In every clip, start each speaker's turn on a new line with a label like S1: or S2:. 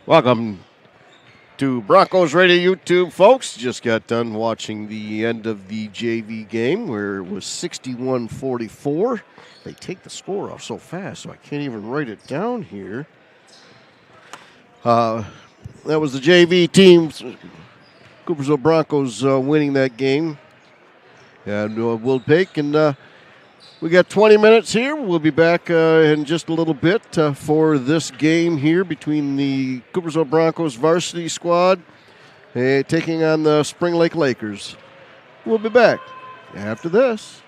S1: Welcome to Broncos Radio YouTube, folks. Just got done watching the end of the JV game where it was 61-44. They take the score off so fast, so I can't even write it down here. That was the JV team, Coopersville Broncos, winning that game. And Will Pake, and we got 20 minutes here. We'll be back in just a little bit for this game here between the Coopersville Broncos varsity squad taking on the Spring Lake Lakers. We'll be back after this.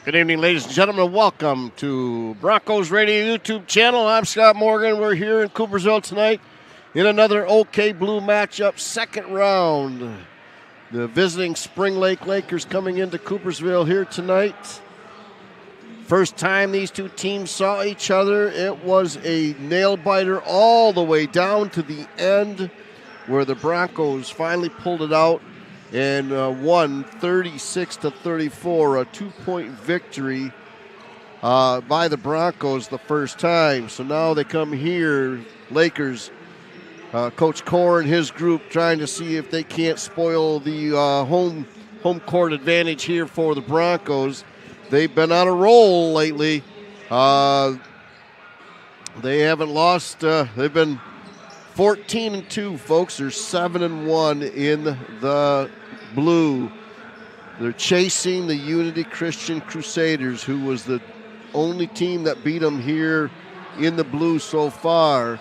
S1: Good evening, ladies and gentlemen. Welcome to Broncos Radio YouTube channel. I'm Scott Morgan. We're here in Coopersville tonight in another OK Blue matchup, second round. The visiting Spring Lake Lakers coming into Coopersville here tonight. First time these two teams saw each other, it was a nail-biter all the way down to the end where the Broncos finally pulled it out and won 36-34, a 2-point victory by the Broncos the first time. So now they come here, Lakers, Coach Core and his group trying to see if they can't spoil the home court advantage here for the Broncos. They've been on a roll lately. They haven't lost. They've been 14-2, folks. They're 7-1 in the blue. They're chasing the Unity Christian Crusaders, who was the only team that beat them here in the blue so far.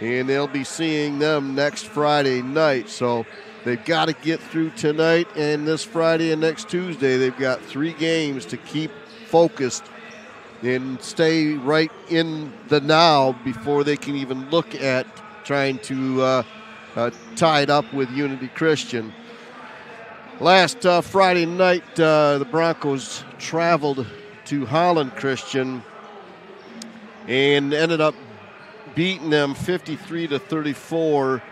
S1: And they'll be seeing them next Friday night. So they've got to get through tonight and this Friday and next Tuesday. They've got 3 games to keep focused and stay right in the now before they can even look at trying to tie it up with Unity Christian. Last Friday night, the Broncos traveled to Holland Christian and ended up beating them 53-34.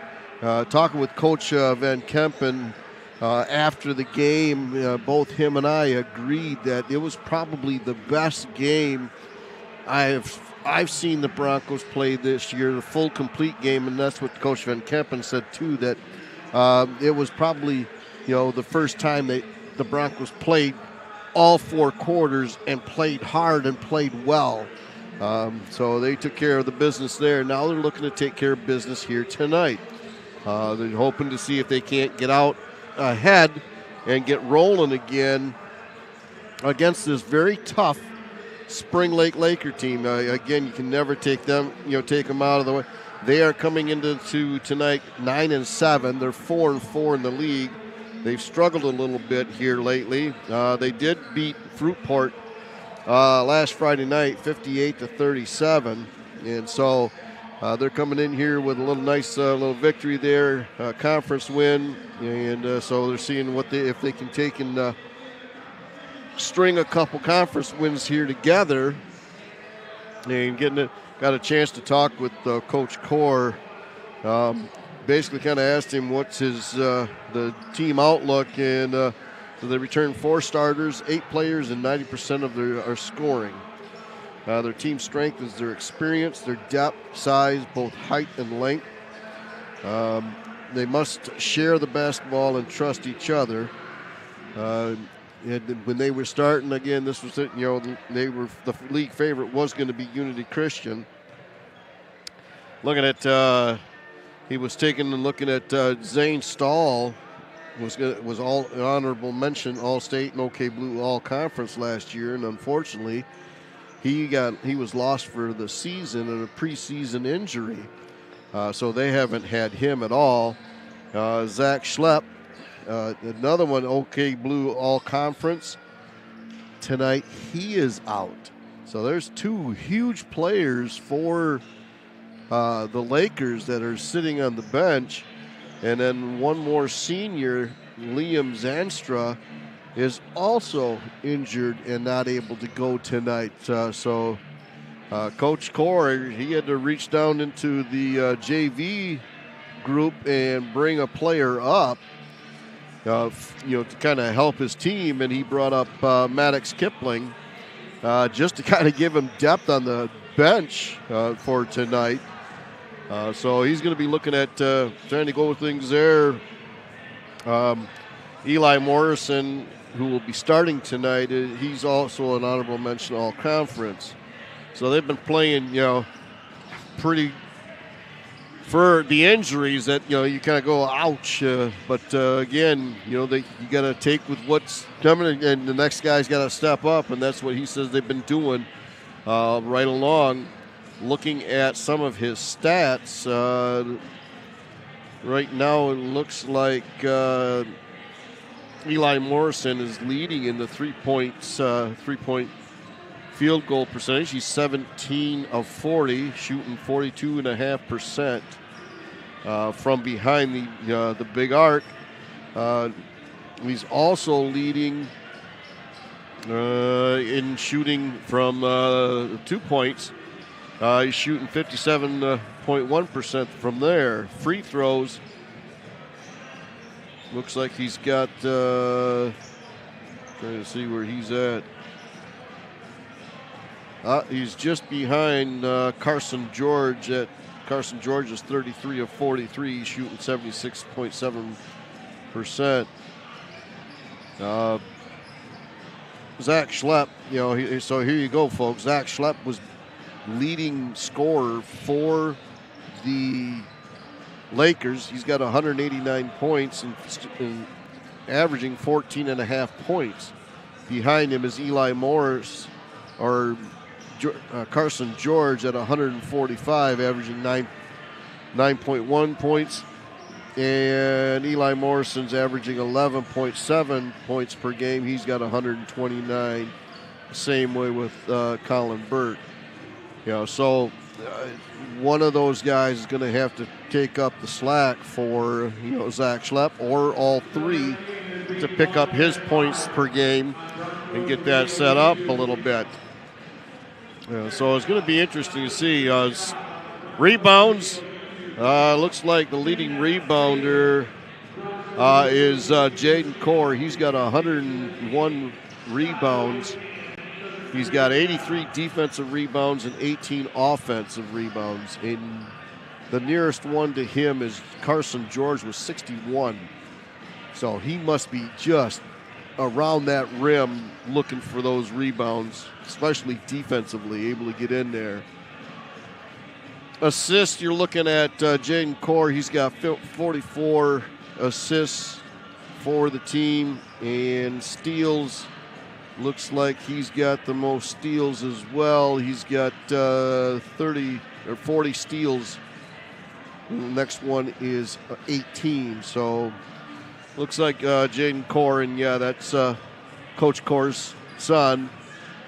S1: Talking with Coach Van Kempen after the game, both him and I agreed that it was probably the best game I've seen the Broncos play this year, the full, complete game, and that's what Coach Van Kempen said too. That it was probably, the first time the Broncos played all 4 quarters and played hard and played well. So they took care of the business there. Now they're looking to take care of business here tonight. They're hoping to see if they can't get out ahead and get rolling again against this very tough Spring Lake Laker team. Again, you can never take them out of the way. They are coming into tonight 9-7. They're 4-4 in the league. They've struggled a little bit here lately. They did beat Fruitport last Friday night, 58-37, and so they're coming in here with a little nice little victory there, conference win, and so they're seeing if they can take and string a couple conference wins here together, and got a chance to talk with Coach Core. Basically, kind of asked him what's his the team outlook, and so they returned 4 starters, 8 players, and 90% of are scoring. Their team strength is their experience, their depth, size, both height and length. They must share the basketball and trust each other. And when they were starting, again, this was they were the league favorite was going to be Unity Christian. Looking at he was taking and looking at Zane Stahl was all an honorable mention, All State and OK Blue All Conference last year, and unfortunately he was lost for the season in a preseason injury, so they haven't had him at all. Zach Schlepp, another one, OK Blue All Conference tonight, he is out. So there's 2 huge players for the Lakers that are sitting on the bench, and then one more senior, Liam Zanstra, is also injured and not able to go tonight. So Coach Core, he had to reach down into the JV group and bring a player up, to kind of help his team, and he brought up Maddox Kipling just to kind of give him depth on the bench for tonight. So he's going to be looking at trying to go with things there. Eli Morrison, who will be starting tonight, he's also an honorable mention All Conference. So they've been playing, pretty for the injuries that, you kind of go, ouch. But again, you got to take with what's coming, and the next guy's got to step up, and that's what he says they've been doing right along. Looking at some of his stats, right now it looks like Eli Morrison is leading in the three-point field goal percentage. He's 17 of 40, shooting 42.5% from behind the big arc. He's also leading in shooting from 2 points. He's shooting 57.1% from there. Free throws. Looks like he's got, trying to see where he's at. He's just behind Carson George. Carson George is 33 of 43. He's shooting 76.7%. Zach Schlepp, so here you go, folks. Zach Schlepp was leading scorer for the Lakers. He's got 189 points and averaging 14.5 points. Behind him is Eli Morris, or Carson George at 145, averaging 9.1 points. And Eli Morrison's averaging 11.7 points per game. He's got 129. Same way with Colin Burt. So one of those guys is going to have to take up the slack for Zach Schlepp, or all three, to pick up his points per game and get that set up a little bit. So it's going to be interesting to see. Rebounds. Looks like the leading rebounder is Jaden Core. He's got 101 rebounds. He's got 83 defensive rebounds and 18 offensive rebounds. And the nearest one to him is Carson George with 61. So he must be just around that rim looking for those rebounds, especially defensively, able to get in there. Assists, you're looking at Jaden Core. He's got 44 assists for the team. And steals, looks like he's got the most steals as well. He's got 30 or 40 steals. The next one is 18. So looks like Jaden Core, and that's Coach Core's son,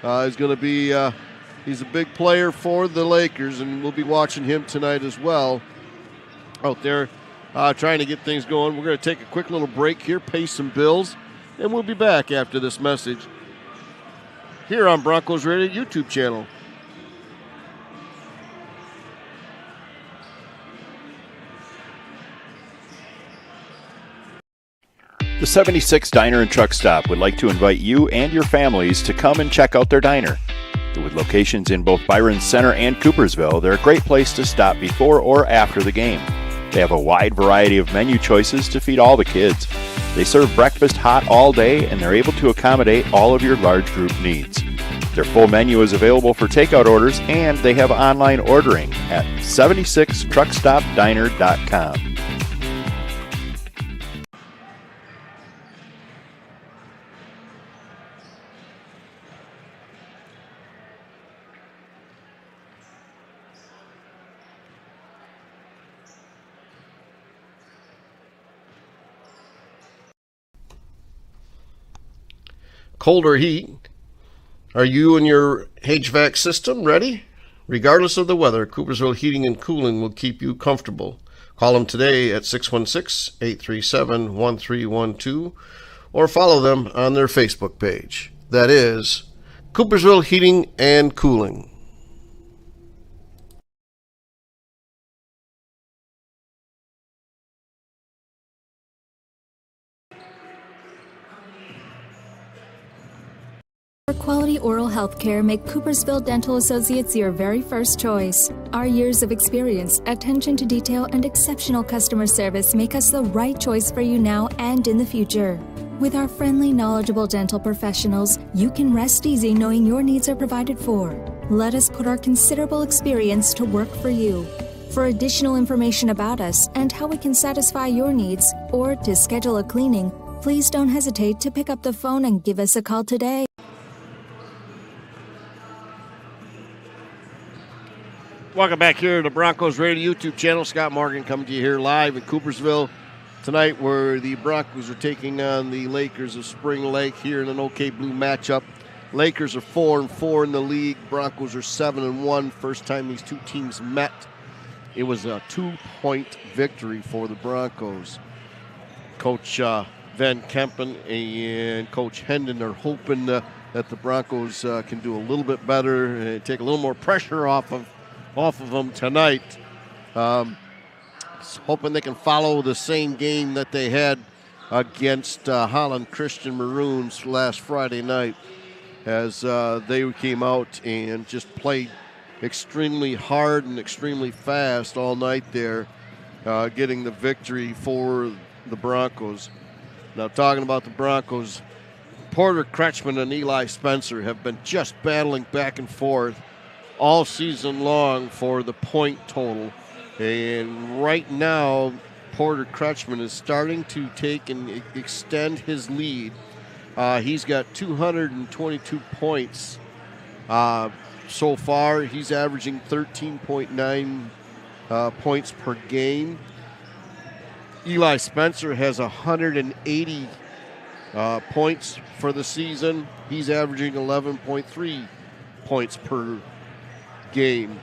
S1: is going to be he's a big player for the Lakers, and we'll be watching him tonight as well out there trying to get things going. We're going to take a quick little break here, pay some bills, and we'll be back after this message here on Broncos Radio YouTube channel.
S2: The 76 Diner and Truck Stop would like to invite you and your families to come and check out their diner. With locations in both Byron Center and Coopersville, they're a great place to stop before or after the game. They have a wide variety of menu choices to feed all the kids. They serve breakfast hot all day, and they're able to accommodate all of your large group needs. Their full menu is available for takeout orders, and they have online ordering at 76truckstopdiner.com.
S1: Cold or heat, are you and your HVAC system ready? Regardless of the weather, Coopersville Heating and Cooling will keep you comfortable. Call them today at 616-837-1312 or follow them on their Facebook page. That is Coopersville Heating and Cooling.
S3: For quality oral health care, make Coopersville Dental Associates your very first choice. Our years of experience, attention to detail, and exceptional customer service make us the right choice for you now and in the future. With our friendly, knowledgeable dental professionals, you can rest easy knowing your needs are provided for. Let us put our considerable experience to work for you. For additional information about us and how we can satisfy your needs, or to schedule a cleaning, please don't hesitate to pick up the phone and give us a call today.
S1: Welcome back here to the Broncos Radio YouTube channel. Scott Morgan coming to you here live in Coopersville. tonight where the Broncos are taking on the Lakers of Spring Lake here in an OK Blue matchup. Lakers are 4-4 in the league. Broncos are 7-1. First time these two teams met, it was a 2-point victory for the Broncos. Coach Van Kempen and Coach Hendon are hoping that the Broncos can do a little bit better and take a little more pressure off of them tonight. Hoping they can follow the same game that they had against Holland Christian Maroons last Friday night, as they came out and just played extremely hard and extremely fast all night there, getting the victory for the Broncos. Now, talking about the Broncos, Porter Kretschmann and Eli Spencer have been just battling back and forth all season long for the point total. And right now, Porter Kretschmann is starting to take and extend his lead. He's got 222 points so far. He's averaging 13.9 points per game. Eli Spencer has 180 points for the season. He's averaging 11.3 points per game.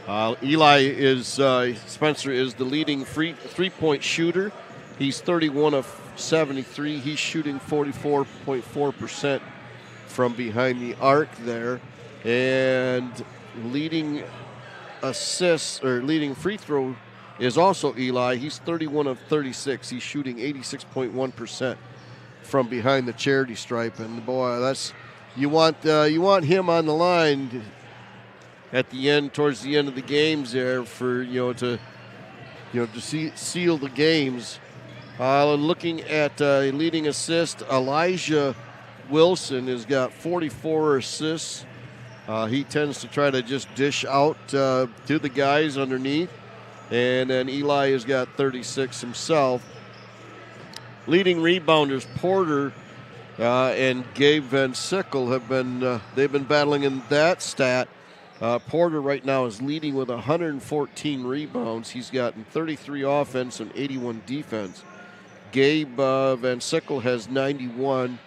S1: Spencer is the leading three-point shooter. He's 31 of 73. He's shooting 44.4% from behind the arc there. And leading assists or leading free throw is also Eli. He's 31 of 36. He's shooting 86.1% from behind the charity stripe. And boy, that's you want him on the line at the end, towards the end of the games there, for to seal the games. Looking at leading assist, Elijah Wilson has got 44 assists. He tends to try to just dish out to the guys underneath. And then Eli has got 36 himself. Leading rebounders, Porter and Gabe Van Sickle have been they've been battling in that stat. Porter right now is leading with 114 rebounds. He's gotten 33 offense and 81 defense. Gabe Van Sickle has 91.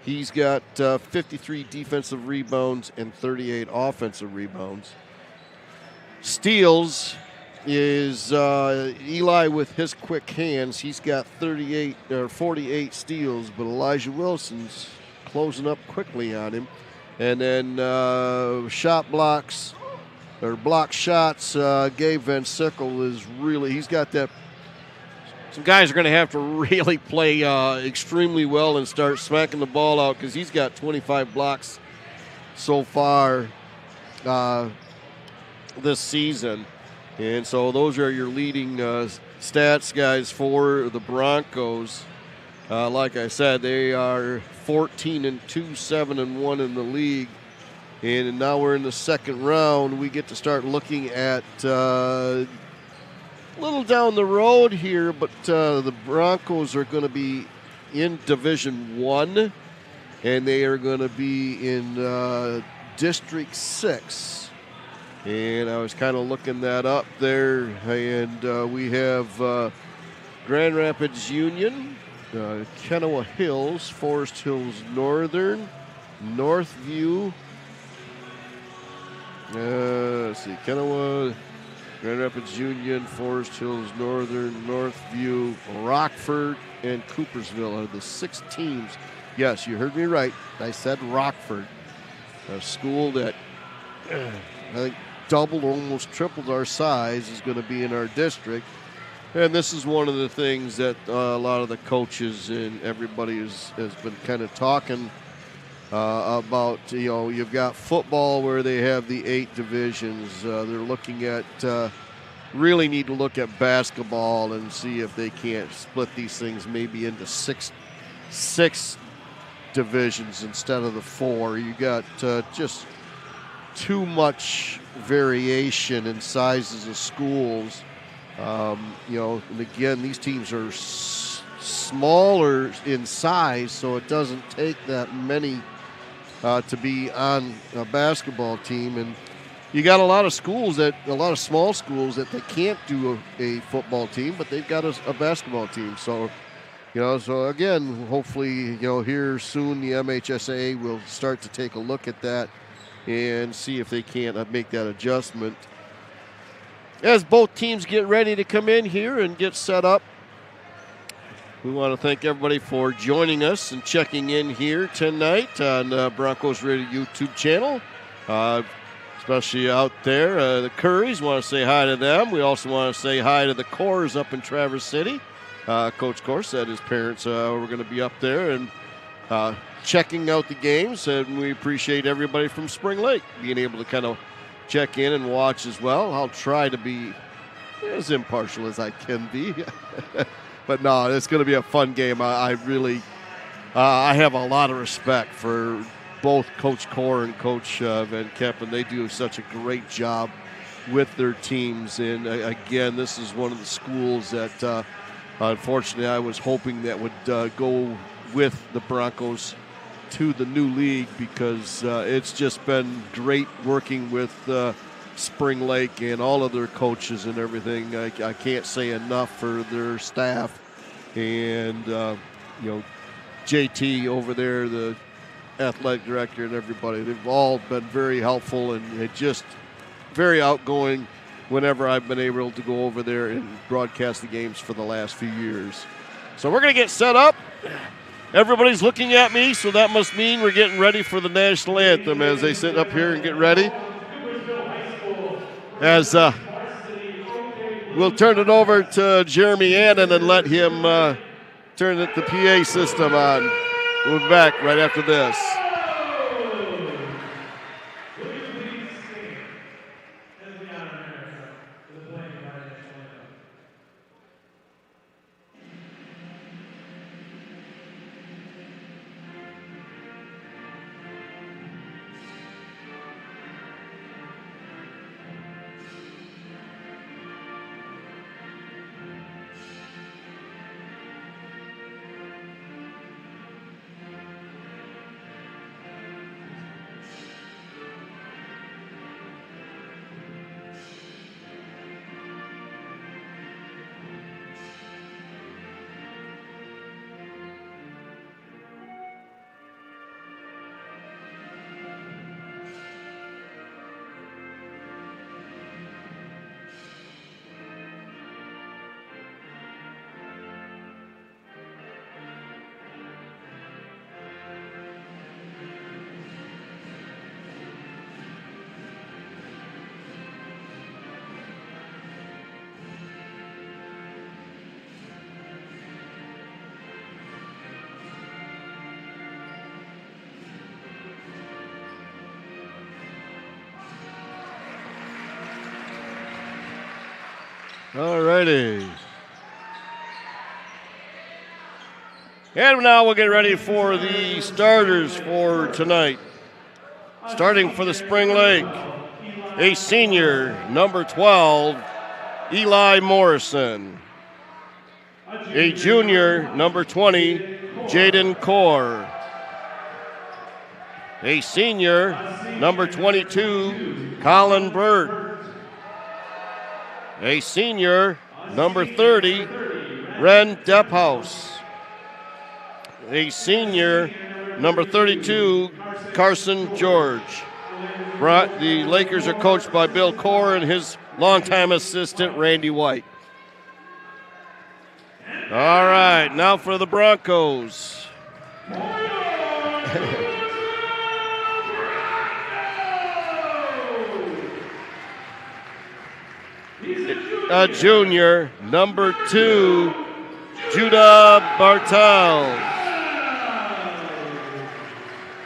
S1: He's got 53 defensive rebounds and 38 offensive rebounds. Steals is Eli with his quick hands. He's got 48 steals, but Elijah Wilson's closing up quickly on him. And then shot blocks or block shots, Gabe Van Sickle is really, he's got that. Some guys are going to have to really play extremely well and start smacking the ball out, because he's got 25 blocks so far this season. And so those are your leading stats guys for the Broncos. Like I said, they are 14-2, 7-1 in the league. And now we're in the second round. We get to start looking at a little down the road here, but the Broncos are going to be in Division 1, and they are going to be in District 6. And I was kind of looking that up there, and we have Grand Rapids Union, Kenowa Hills, Forest Hills Northern, Northview, let's see, Kenowa, Grand Rapids Union, Forest Hills Northern, Northview, Rockford, and Coopersville are the 6 teams. Yes, you heard me right. I said Rockford, a school that I think doubled, almost tripled our size, is going to be in our district. And this is one of the things that a lot of the coaches and everybody has been kind of talking about. You've got football where they have the 8 divisions. They're looking at, really need to look at basketball and see if they can't split these things maybe into six divisions instead of the 4. You got just too much variation in sizes of schools. And again, these teams are smaller in size, so it doesn't take that many to be on a basketball team. And you got a lot of small schools that they can't do a football team, but they've got a basketball team. So, so again, hopefully, here soon the MHSA will start to take a look at that and see if they can't make that adjustment. As both teams get ready to come in here and get set up, we want to thank everybody for joining us and checking in here tonight on Broncos Radio YouTube channel. Especially out there, the Currys, want to say hi to them. We also want to say hi to the Coors up in Traverse City. Coach Coors said his parents were going to be up there and checking out the games, and we appreciate everybody from Spring Lake being able to kind of check in and watch as well. I'll try to be as impartial as I can be. But no, it's going to be a fun game. I really have a lot of respect for both Coach Core and Coach Van Keppen. They do such a great job with their teams. And again, this is one of the schools that unfortunately I was hoping that would go with the Broncos to the new league, because it's just been great working with Spring Lake and all of their coaches and everything. I can't say enough for their staff. And, JT over there, the athletic director, and everybody, they've all been very helpful and just very outgoing whenever I've been able to go over there and broadcast the games for the last few years. So we're going to get set up. Everybody's looking at me, so that must mean we're getting ready for the national anthem as they sit up here and get ready. As we'll turn it over to Jeremy Annan and let him turn the PA system on. We'll be back right after this. All righty. And now we'll get ready for the starters for tonight. Starting for the Spring Lake, a senior, number 12, Eli Morrison. A junior, number 20, Jaden Core. A senior, number 22, Colin Burt. A senior, number 30, Ren Depphaus. A senior, number 32, Carson George. The Lakers are coached by Bill Core and his longtime assistant, Randy White. All right, now for the Broncos. A junior, number 2, Judah Bartel.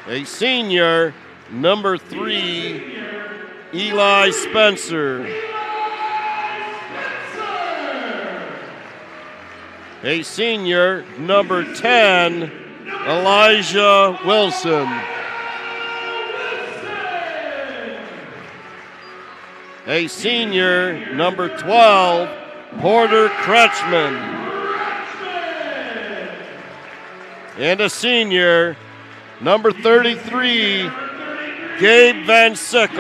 S1: A senior, number 3, Eli Spencer. A senior, number 10, Elijah Wilson. A senior, number 12, Porter Kretschmann. And a senior, number 33, Gabe Van Sickle.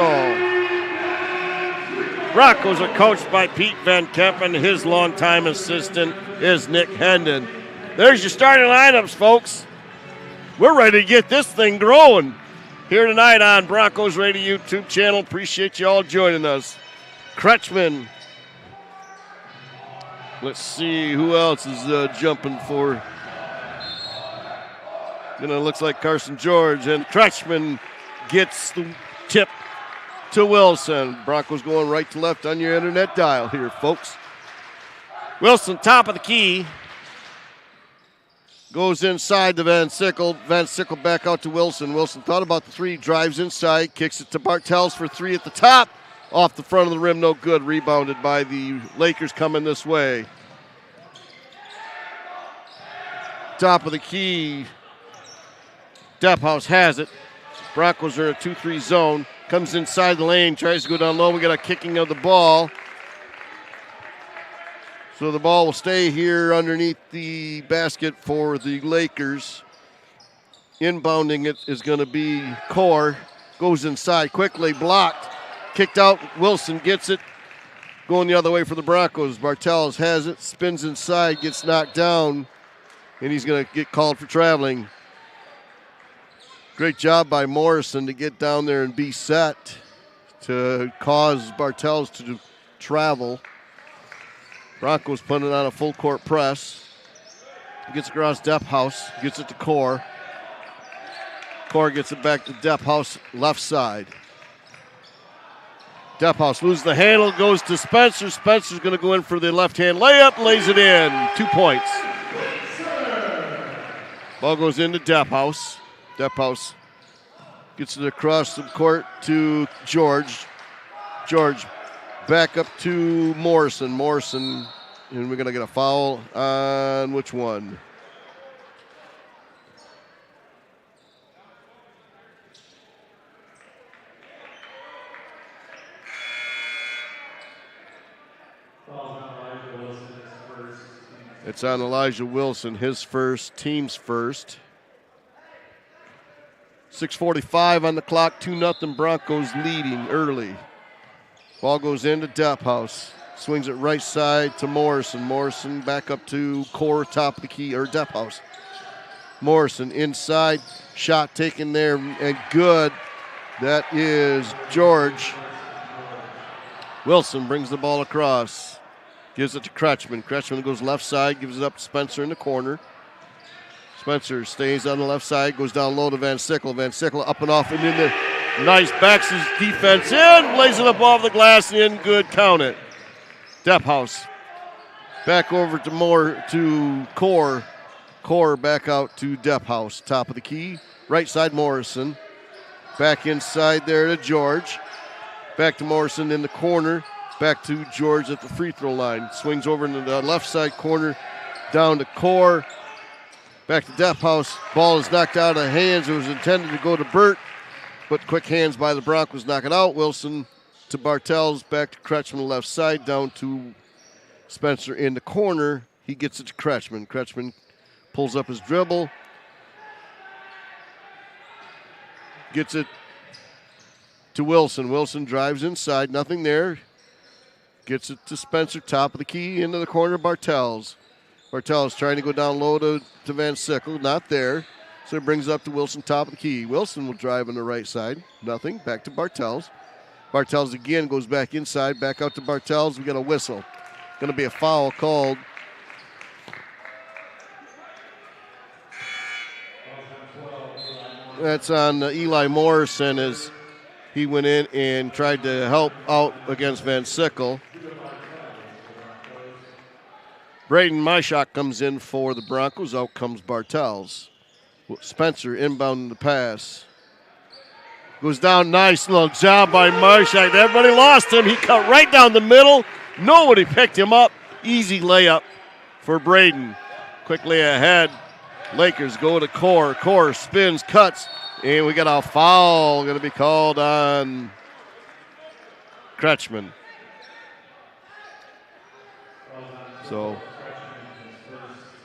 S1: Broncos are coached by Pete Van Kempen. His longtime assistant is Nick Hendon. There's your starting lineups, folks. We're ready to get this thing growing here tonight on Broncos Radio YouTube channel. Appreciate you all joining us. Kretschmann. Let's see who else is jumping for. Looks like Carson George, and Kretschmann gets the tip to Wilson. Broncos going right to left on your internet dial here, folks. Wilson, top of the key. Goes inside to Van Sickle. Van Sickle back out to Wilson. Wilson thought about the three, drives inside, kicks it to Bartels for three at the top. Off the front of the rim, no good. Rebounded by the Lakers coming this way. Top of the key. Depphouse has it. Broncos are in a 2-3 zone. Comes inside the lane, tries to go down low. We got a kicking of the ball. So the ball will stay here underneath the basket for the Lakers. Inbounding it is going to be Core. Goes inside quickly, blocked. Kicked out. Wilson gets it. Going the other way for the Broncos. Bartels has it, spins inside, gets knocked down, and he's going to get called for traveling. Great job by Morrison to get down there and be set to cause Bartels to travel. Broncos putting on a full court press. Gets across Depphouse, gets it to Core. Core gets it back to Depphouse, left side. Depphouse loses the handle, goes to Spencer. Spencer's going to go in for the left-hand layup, lays it in. 2 points. Ball goes into Depphouse. Depphouse gets it across the court to George. George back up to Morrison. Morrison, and we're going to get a foul on which one? It's on Elijah Wilson, his first, team's first. 6:45 on the clock, 2-0 Broncos leading early. Ball goes into Depphouse. Swings it right side to Morrison. Morrison back up to Core, top of the key, or Depphouse. Morrison inside, shot taken there, and good. That is George. Wilson brings the ball across. Gives it to Kretschmann. Kretschmann goes left side, gives it up to Spencer in the corner. Spencer stays on the left side, goes down low to Van Sickle. Van Sickle up and off and in there. Nice, backs his defense in, lays it up off the glass, in, good, count it. Depphouse. Back over to Core. Core back out to Depphouse. Top of the key, right side Morrison. Back inside there to George. Back to Morrison in the corner. Back to George at the free throw line. Swings over into the left side corner, down to Core. Back to Depphouse. Ball is knocked out of hands. It was intended to go to Burt, but quick hands by the Broncos knock it out. Wilson to Bartels. Back to Kretschmann left side, down to Spencer in the corner. He gets it to Kretschmann. Kretschmann pulls up his dribble. Gets it to Wilson. Wilson drives inside. Nothing there. Gets it to Spencer, top of the key, into the corner, Bartels. Bartels trying to go down low to Van Sickle, not there. So it brings it up to Wilson, top of the key. Wilson will drive on the right side, nothing. Back to Bartels. Bartels again goes back inside, back out to Bartels. We got a whistle. Going to be a foul called. That's on Eli Morrison as he went in and tried to help out against Van Sickle. Braden Myshak comes in for the Broncos. Out comes Bartels. Spencer inbounding the pass. Goes down, nice little job by Myshak. Everybody lost him. He cut right down the middle. Nobody picked him up. Easy layup for Braden. Quickly ahead. Lakers go to Core. Core spins, cuts, and we got a foul going to be called on Kretschmann. So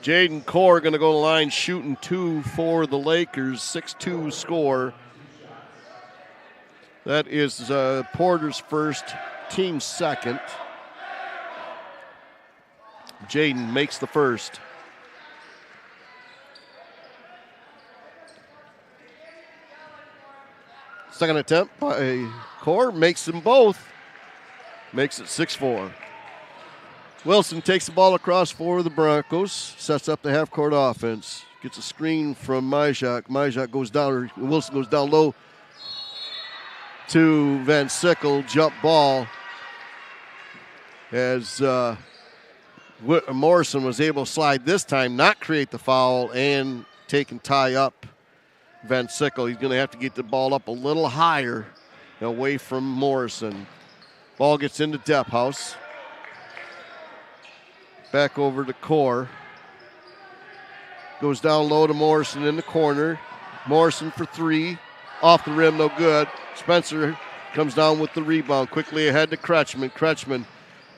S1: Jaden Core going to go to the line shooting 2 for the Lakers. 6-2 score. That is Porter's first, team's second. Jaden makes the first. Second attempt by Core makes them both. Makes it 6-4. Wilson takes the ball across for the Broncos. Sets up the half-court offense. Gets a screen from Myshak. Myshak goes down. Wilson goes down low to Van Sickle. Jump ball. As Morrison was able to slide this time, not create the foul, and take and tie up Van Sickle. He's going to have to get the ball up a little higher away from Morrison. Ball gets into Depp House. Back over to Core. Goes down low to Morrison in the corner. Morrison for three. Off the rim, no good. Spencer comes down with the rebound. Quickly ahead to Kretschmann. Kretschmann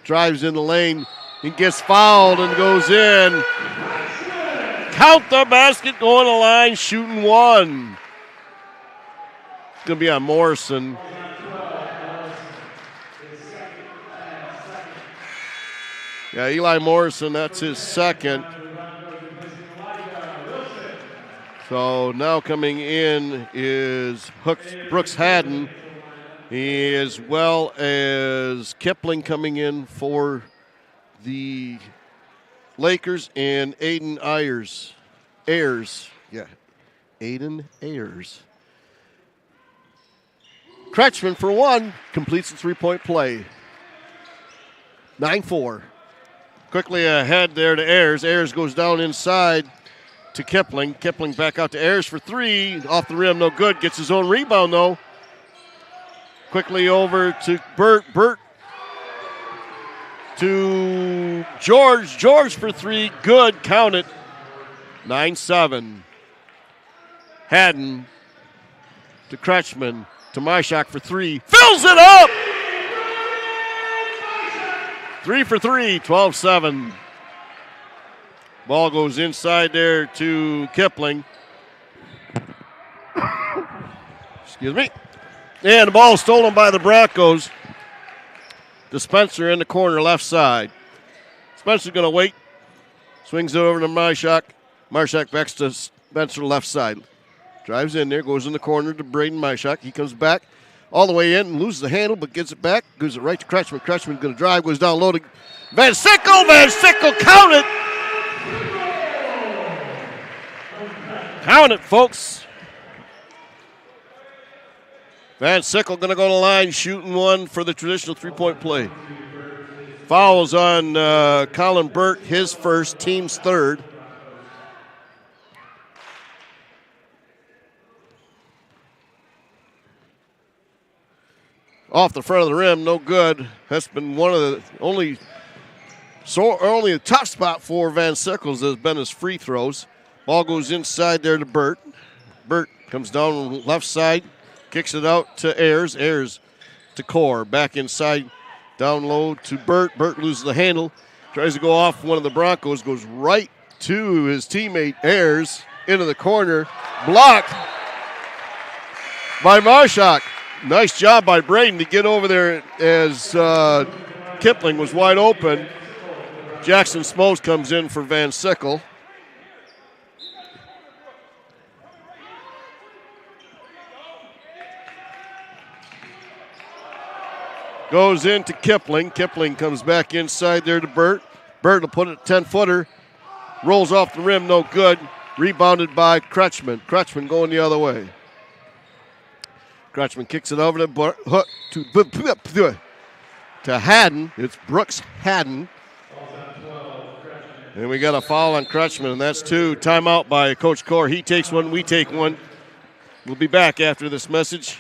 S1: drives in the lane and gets fouled and goes in. Count the basket, going to the line, shooting one. It's going to be on Morrison. Yeah, Eli Morrison, that's his second. So now coming in is Brooks Haddon, as well as Kipling coming in for the Lakers, and Aiden Ayers. Aiden Ayers. Kretschmann for one, completes the three-point play. 9-4. Quickly ahead there to Ayers. Ayers goes down inside to Kipling. Kipling back out to Ayers for three. Off the rim, no good. Gets his own rebound, though. Quickly over to Burt. Burt to George. George for three. Good. Count it. 9-7. Haddon to Kretschmann to Myshak for three. Fills it up! 3 for 3, 12-7. Ball goes inside there to Kipling. Excuse me. And the ball stolen by the Broncos. To Spencer in the corner, left side. Spencer's going to wait. Swings it over to Myshak. Myshak backs to Spencer, left side. Drives in there, goes in the corner to Braden Myshak. He comes back all the way in and loses the handle, but gets it back. Gives it right to Kretschmann. Kretschmann going to drive, goes down low to Van Sickle. Van Sickle, count it. Count it, folks. Van Sickle going to go to the line, shooting one for the traditional three-point play. Fouls on Colin Burt, his first, team's third. Off the front of the rim, no good. That's been one of the only a tough spot for Van Sickles has been his free throws. Ball goes inside there to Burt. Burt comes down left side, kicks it out to Ayers. Ayers to Core. Back inside, down low to Burt. Burt loses the handle. Tries to go off one of the Broncos. Goes right to his teammate Ayers into the corner. Blocked by Myshak. Nice job by Braden to get over there as Kipling was wide open. Jackson Smokes comes in for Van Sickle. Goes into Kipling. Kipling comes back inside there to Burt. Burt will put it 10-footer. Rolls off the rim, no good. Rebounded by Kretschmann. Kretschmann going the other way. Kretschmann kicks it over to Haddon. It's Brooks Haddon. And we got a foul on Kretschmann, and that's two. Timeout by Coach Core. He takes one, we take one. We'll be back after this message.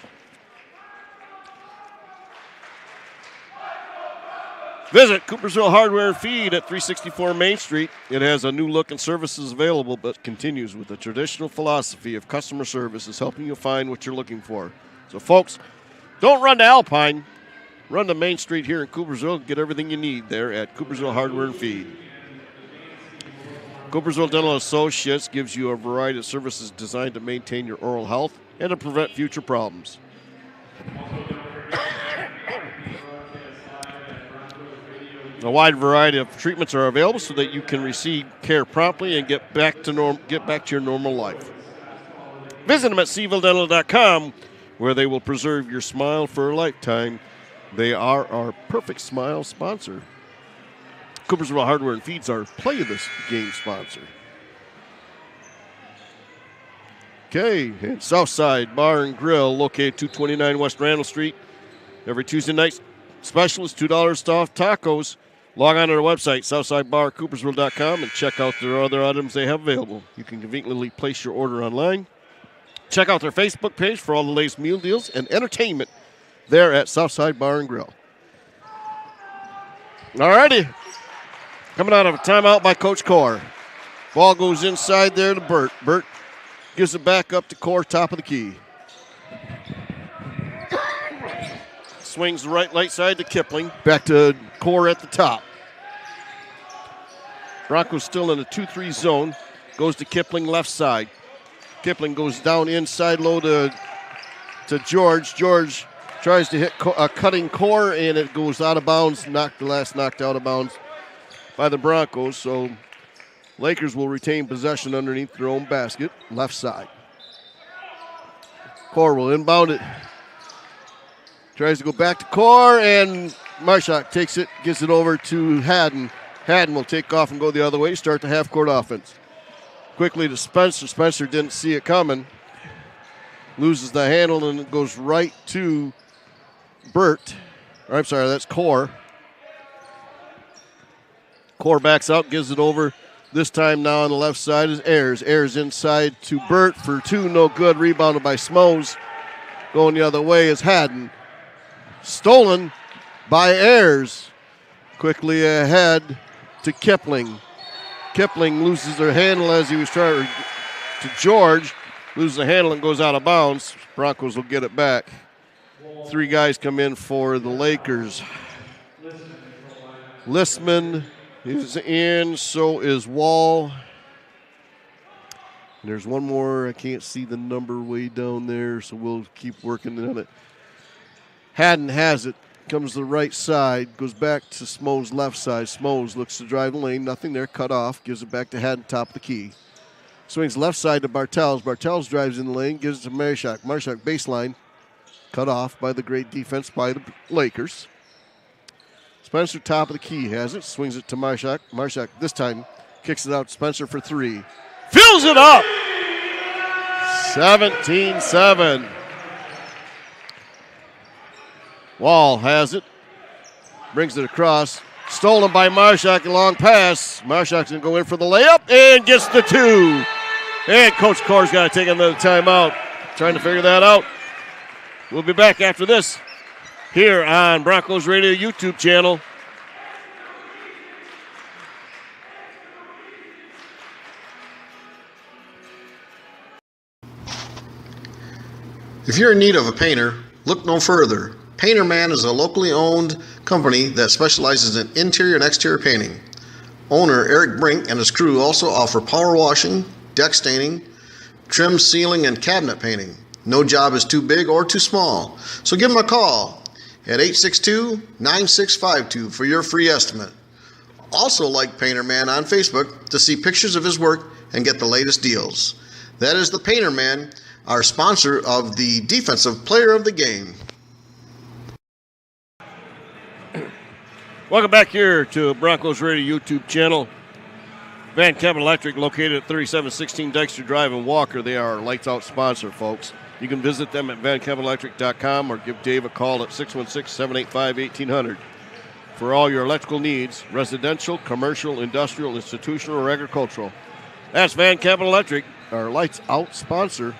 S1: Visit Coopersville Hardware and Feed at 364 Main Street. It has a new look and services available, but continues with the traditional philosophy of customer service, helping you find what you're looking for. So, folks, don't run to Alpine. Run to Main Street here in Coopersville. Get everything you need there at Coopersville Hardware and Feed. Coopersville Dental Associates gives you a variety of services designed to maintain your oral health and to prevent future problems. A wide variety of treatments are available so that you can receive care promptly and get back to your normal life. Visit them at SeavilleDental.com, where they will preserve your smile for a lifetime. They are our Perfect Smile sponsor. Coopersville Hardware and Feeds our Play of this Game sponsor. Okay, and Southside Bar and Grill, located 229 West Randall Street. Every Tuesday night, special is $2 off tacos. Log on to their website, SouthsideBarCoopersville.com, and check out their other items they have available. You can conveniently place your order online. Check out their Facebook page for all the latest meal deals and entertainment there at Southside Bar and Grill. All righty. Coming out of a timeout by Coach Core. Ball goes inside there to Burt. Burt gives it back up to Core, top of the key. Swings the right side to Kipling. Back to Core at the top. Broncos still in a 2-3 zone. Goes to Kipling left side. Kipling goes down inside low to George. George tries to hit a cutting Core, and it goes out of bounds. Knocked out of bounds by the Broncos. So Lakers will retain possession underneath their own basket, left side. Core will inbound it. Tries to go back to Core, and Marshak takes it, gets it over to Haddon. Haddon will take off and go the other way, start the half-court offense. Quickly to Spencer. Spencer didn't see it coming. Loses the handle, and it goes right to Burt. I'm sorry, that's Core. Core backs up, gives it over. This time now on the left side is Ayers. Ayers inside to Burt for two, no good. Rebounded by Smoes. Going the other way is Haddon. Stolen by Ayers. Quickly ahead to Kipling. Kipling loses their handle as he was trying to George. Loses the handle and goes out of bounds. Broncos will get it back. Three guys come in for the Lakers. Listman is in, so is Wall. And there's one more. I can't see the number way down there, so we'll keep working on it. Haddon has it. Comes to the right side. Goes back to Smoes' left side. Smoes looks to drive the lane. Nothing there. Cut off. Gives it back to Haddon, top of the key. Swings left side to Bartels. Bartels drives in the lane. Gives it to Marshak. Marshak baseline. Cut off by the great defense by the Lakers. Spencer, top of the key, has it. Swings it to Marshak. Marshak this time kicks it out to Spencer for three. Fills it up! 17-7. Wall has it. Brings it across. Stolen by Marshak, a long pass. Marshak's going to go in for the layup and gets the two. And Coach Core's got to take another timeout. Trying to figure that out. We'll be back after this here on Broncos Radio YouTube channel.
S4: If you're in need of a painter, look no further. Painter Man is a locally owned company that specializes in interior and exterior painting. Owner Eric Brink and his crew also offer power washing, deck staining, trim, ceiling, and cabinet painting. No job is too big or too small, so give them a call at 862-9652 for your free estimate. Also like Painter Man on Facebook to see pictures of his work and get the latest deals. That is the Painter Man, our sponsor of the Defensive Player of the Game.
S1: Welcome back here to Broncos Radio YouTube channel. Van Kemp Electric, located at 3716 Dexter Drive in Walker. They are our lights out sponsor, folks. You can visit them at vankempelectric.com or give Dave a call at 616-785-1800 for all your electrical needs, residential, commercial, industrial, institutional, or agricultural. That's Van Kemp Electric, our lights out sponsor.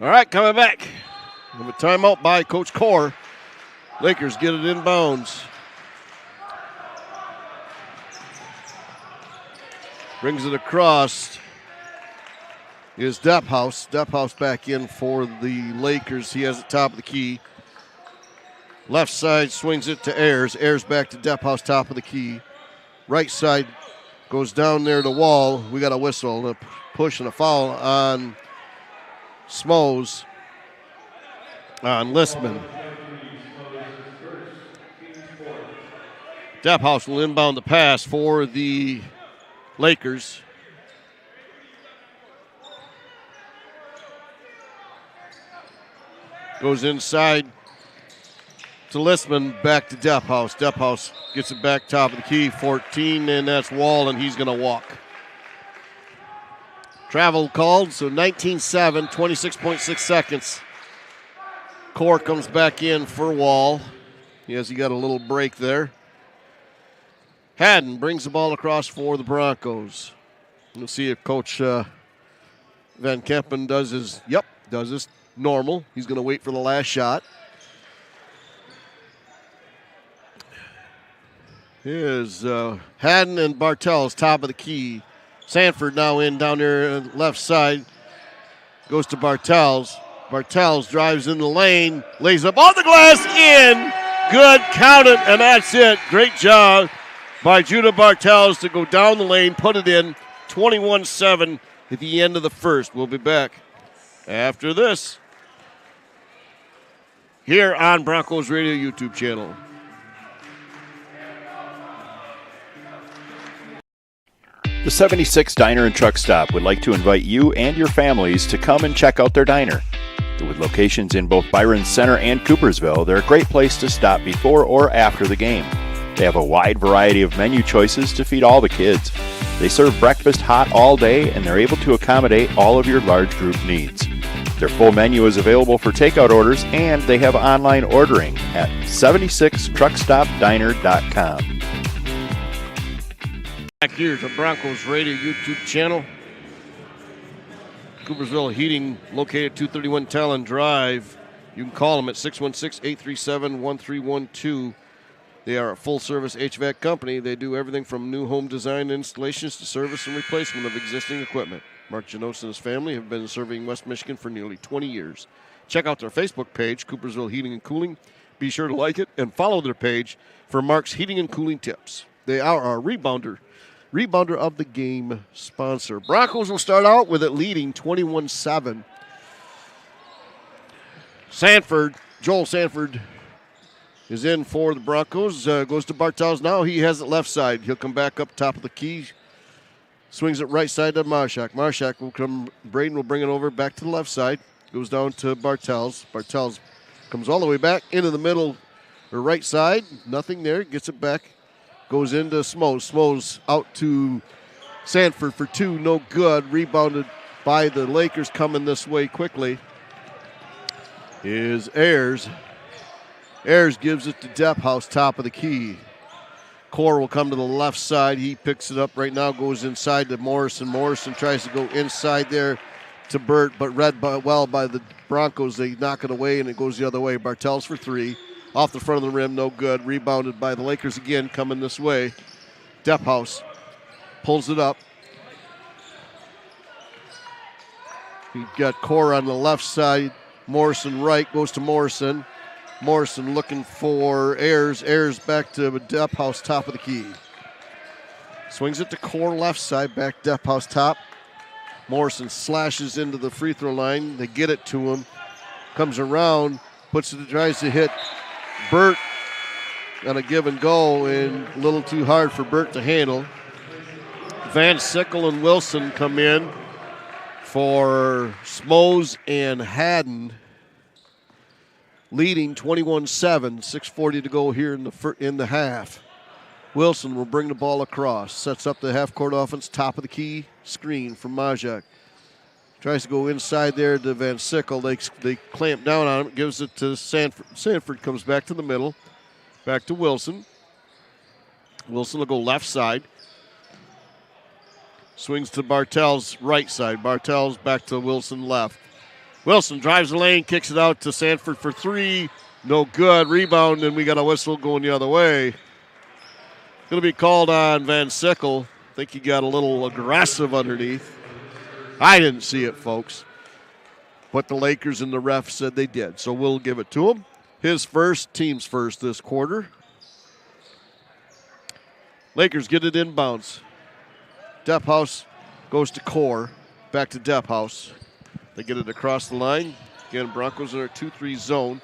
S1: All right, coming back. We have a timeout by Coach Core. Lakers get it inbounds. Brings it across. Is Dephouse. Dephouse back in for the Lakers. He has the top of the key. Left side swings it to Ayers. Ayers back to Dephouse, top of the key. Right side goes down there to Wall. We got a whistle, a push and a foul on Smoes. On Listman. Depphouse will inbound the pass for the Lakers. Goes inside to Listman, back to Depphouse. Depphouse gets it back top of the key, 14, and that's Wall, and he's going to walk. Travel called, so 19-7, 26.6 seconds. Core comes back in for Wall. Yes, he got a little break there. Haddon brings the ball across for the Broncos. We'll see if Coach Van Kempen does his normal. He's going to wait for the last shot. Here's Haddon and Bartels, top of the key. Sanford now in down there left side. Goes to Bartels. Bartels drives in the lane, lays up on the glass, in. Good, count it, and that's it. Great job by Judah Bartels to go down the lane, put it in. 21-7 at the end of the first. We'll be back after this here on Broncos Radio YouTube channel.
S2: The 76 Diner and Truck Stop would like to invite you and your families to come and check out their diner. With locations in both Byron Center and Coopersville, they're a great place to stop before or after the game. They have a wide variety of menu choices to feed all the kids. They serve breakfast hot all day, and they're able to accommodate all of your large group needs. Their full menu is available for takeout orders, and they have online ordering at 76truckstopdiner.com.
S1: Back here to Broncos Radio YouTube channel. Coopersville Heating, located 231 Talon Drive. You can call them at 616-837-1312. They are a full-service HVAC company. They do everything from new home design installations to service and replacement of existing equipment. Mark Janos and his family have been serving West Michigan for nearly 20 years. Check out their Facebook page, Coopersville Heating and Cooling. Be sure to like it and follow their page for Mark's Heating and Cooling tips. They are our rebounder of the game sponsor. Broncos will start out with it leading 21-7. Joel Sanford is in for the Broncos. Goes to Bartels now. He has it left side. He'll come back up top of the key. Swings it right side to Marshak. Marshak will come. Braden will bring it over back to the left side. Goes down to Bartels. Bartels comes all the way back into the middle or right side. Nothing there. Gets it back. Goes into Smoes. Smoes out to Sanford for two. No good. Rebounded by the Lakers coming this way quickly is Ayers. Ayers gives it to Depphouse, top of the key. Core will come to the left side. He picks it up right now, goes inside to Morrison. Morrison tries to go inside there to Burt, but read well by the Broncos. They knock it away, and it goes the other way. Bartels for three. Off the front of the rim, no good. Rebounded by the Lakers again, coming this way. Depphouse pulls it up. He's got Core on the left side. Morrison right, goes to Morrison. Morrison looking for Ayers. Ayers back to Depphouse, top of the key. Swings it to Core left side, back Depphouse top. Morrison slashes into the free throw line. They get it to him. Comes around, tries to hit Burt on a give and go, and a little too hard for Burt to handle. Van Sickle and Wilson come in for Smoes and Haddon, leading 21-7, 6:40 to go here in the half. Wilson will bring the ball across, sets up the half-court offense, top of the key, screen from Majak. Tries to go inside there to Van Sickle. They clamp down on him, gives it to Sanford. Sanford comes back to the middle, back to Wilson. Wilson will go left side. Swings to Bartels' right side. Bartels back to Wilson left. Wilson drives the lane, kicks it out to Sanford for three. No good. Rebound, and we got a whistle going the other way. Going to be called on Van Sickle. I think he got a little aggressive underneath. I didn't see it, folks. But the Lakers and the ref said they did, so we'll give it to him. His first, team's first this quarter. Lakers get it inbounds. Depphouse goes to Core. Back to Depphouse. They get it across the line. Again, Broncos in our 2-3 zone.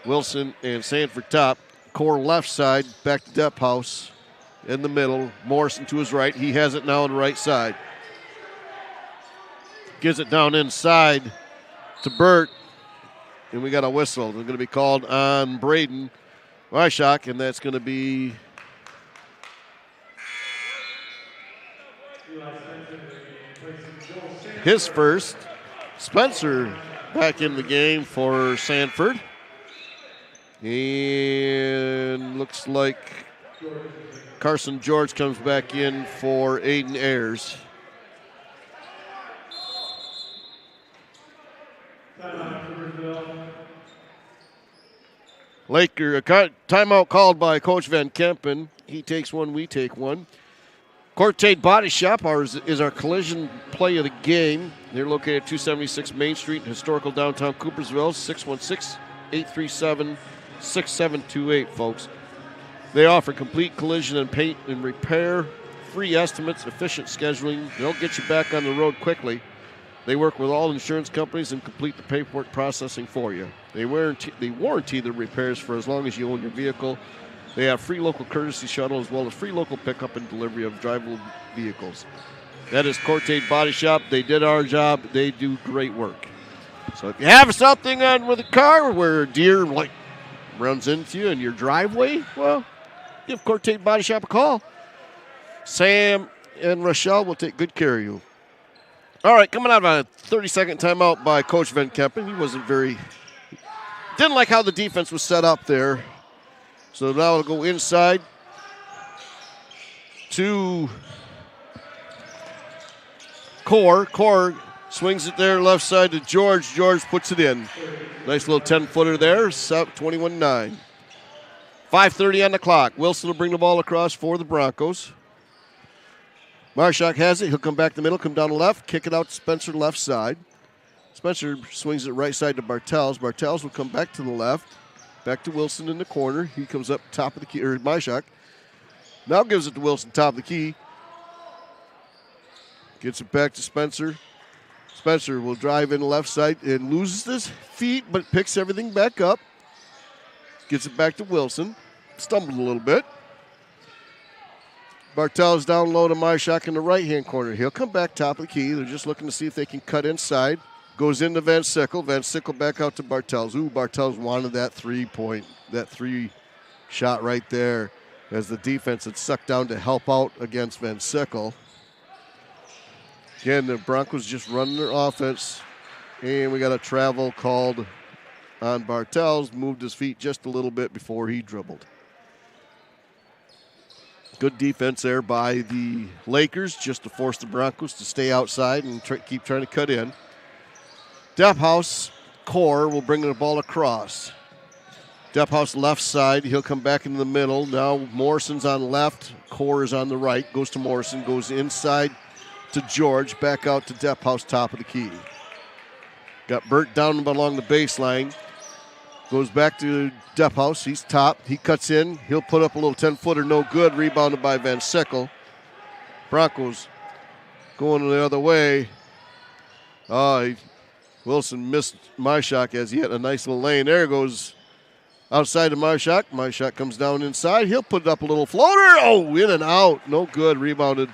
S1: Wilson and Sanford top. Core left side, back to Depp House in the middle. Morrison to his right. He has it now on the right side. Gives it down inside to Burt. And we got a whistle. They're going to be called on Braden Weishak, and that's going to be his first. Spencer back in the game for Sanford. And looks like Carson George comes back in for Aiden Ayers. Laker, timeout called by Coach Van Kempen. He takes one, we take one. Cortate Body Shop is our collision play of the game. They're located at 276 Main Street, historical downtown Coopersville, 616-837-6728, folks. They offer complete collision and paint and repair, free estimates, efficient scheduling. They'll get you back on the road quickly. They work with all insurance companies and complete the paperwork processing for you. They warranty the repairs for as long as you own your vehicle. They have free local courtesy shuttle as well as free local pickup and delivery of drivable vehicles. That is Cortate Body Shop. They did our job. They do great work. So if you have something on with a car where a deer runs into you in your driveway, well, give Cortate Body Shop a call. Sam and Rochelle will take good care of you. All right, coming out of a 30-second timeout by Coach Van Kempen. He didn't like how the defense was set up there. So now it'll go inside to Core. Core swings it there left side to George. George puts it in. Nice little 10-footer there, 21-9. 5:30 on the clock. Wilson will bring the ball across for the Broncos. Marshak has it. He'll come back the middle, come down the left, kick it out to Spencer left side. Spencer swings it right side to Bartels. Bartels will come back to the left. Back to Wilson in the corner. He comes up top of the key, or Myshak. Now gives it to Wilson, top of the key. Gets it back to Spencer. Spencer will drive in the left side and loses his feet, but picks everything back up. Gets it back to Wilson. Stumbled a little bit. Bartels down low to Myshak in the right-hand corner. He'll come back top of the key. They're just looking to see if they can cut inside. Goes into Van Sickle. Van Sickle back out to Bartels. Ooh, Bartels wanted that three shot right there as the defense had sucked down to help out against Van Sickle. Again, the Broncos just running their offense. And we got a travel called on Bartels. Moved his feet just a little bit before he dribbled. Good defense there by the Lakers just to force the Broncos to stay outside and keep trying to cut in. Depp House, Core will bring the ball across. Depp House left side. He'll come back into the middle. Now Morrison's on left. Core is on the right. Goes to Morrison. Goes inside to George. Back out to Depp House, top of the key. Got Burt down along the baseline. Goes back to Depp House. He's top. He cuts in. He'll put up a little 10-footer. No good. Rebounded by Van Sickle. Broncos going the other way. Wilson missed Myshak as he hit a nice little lane. There goes outside of Myshak. Myshak comes down inside. He'll put up a little floater. Oh, in and out. No good. Rebounded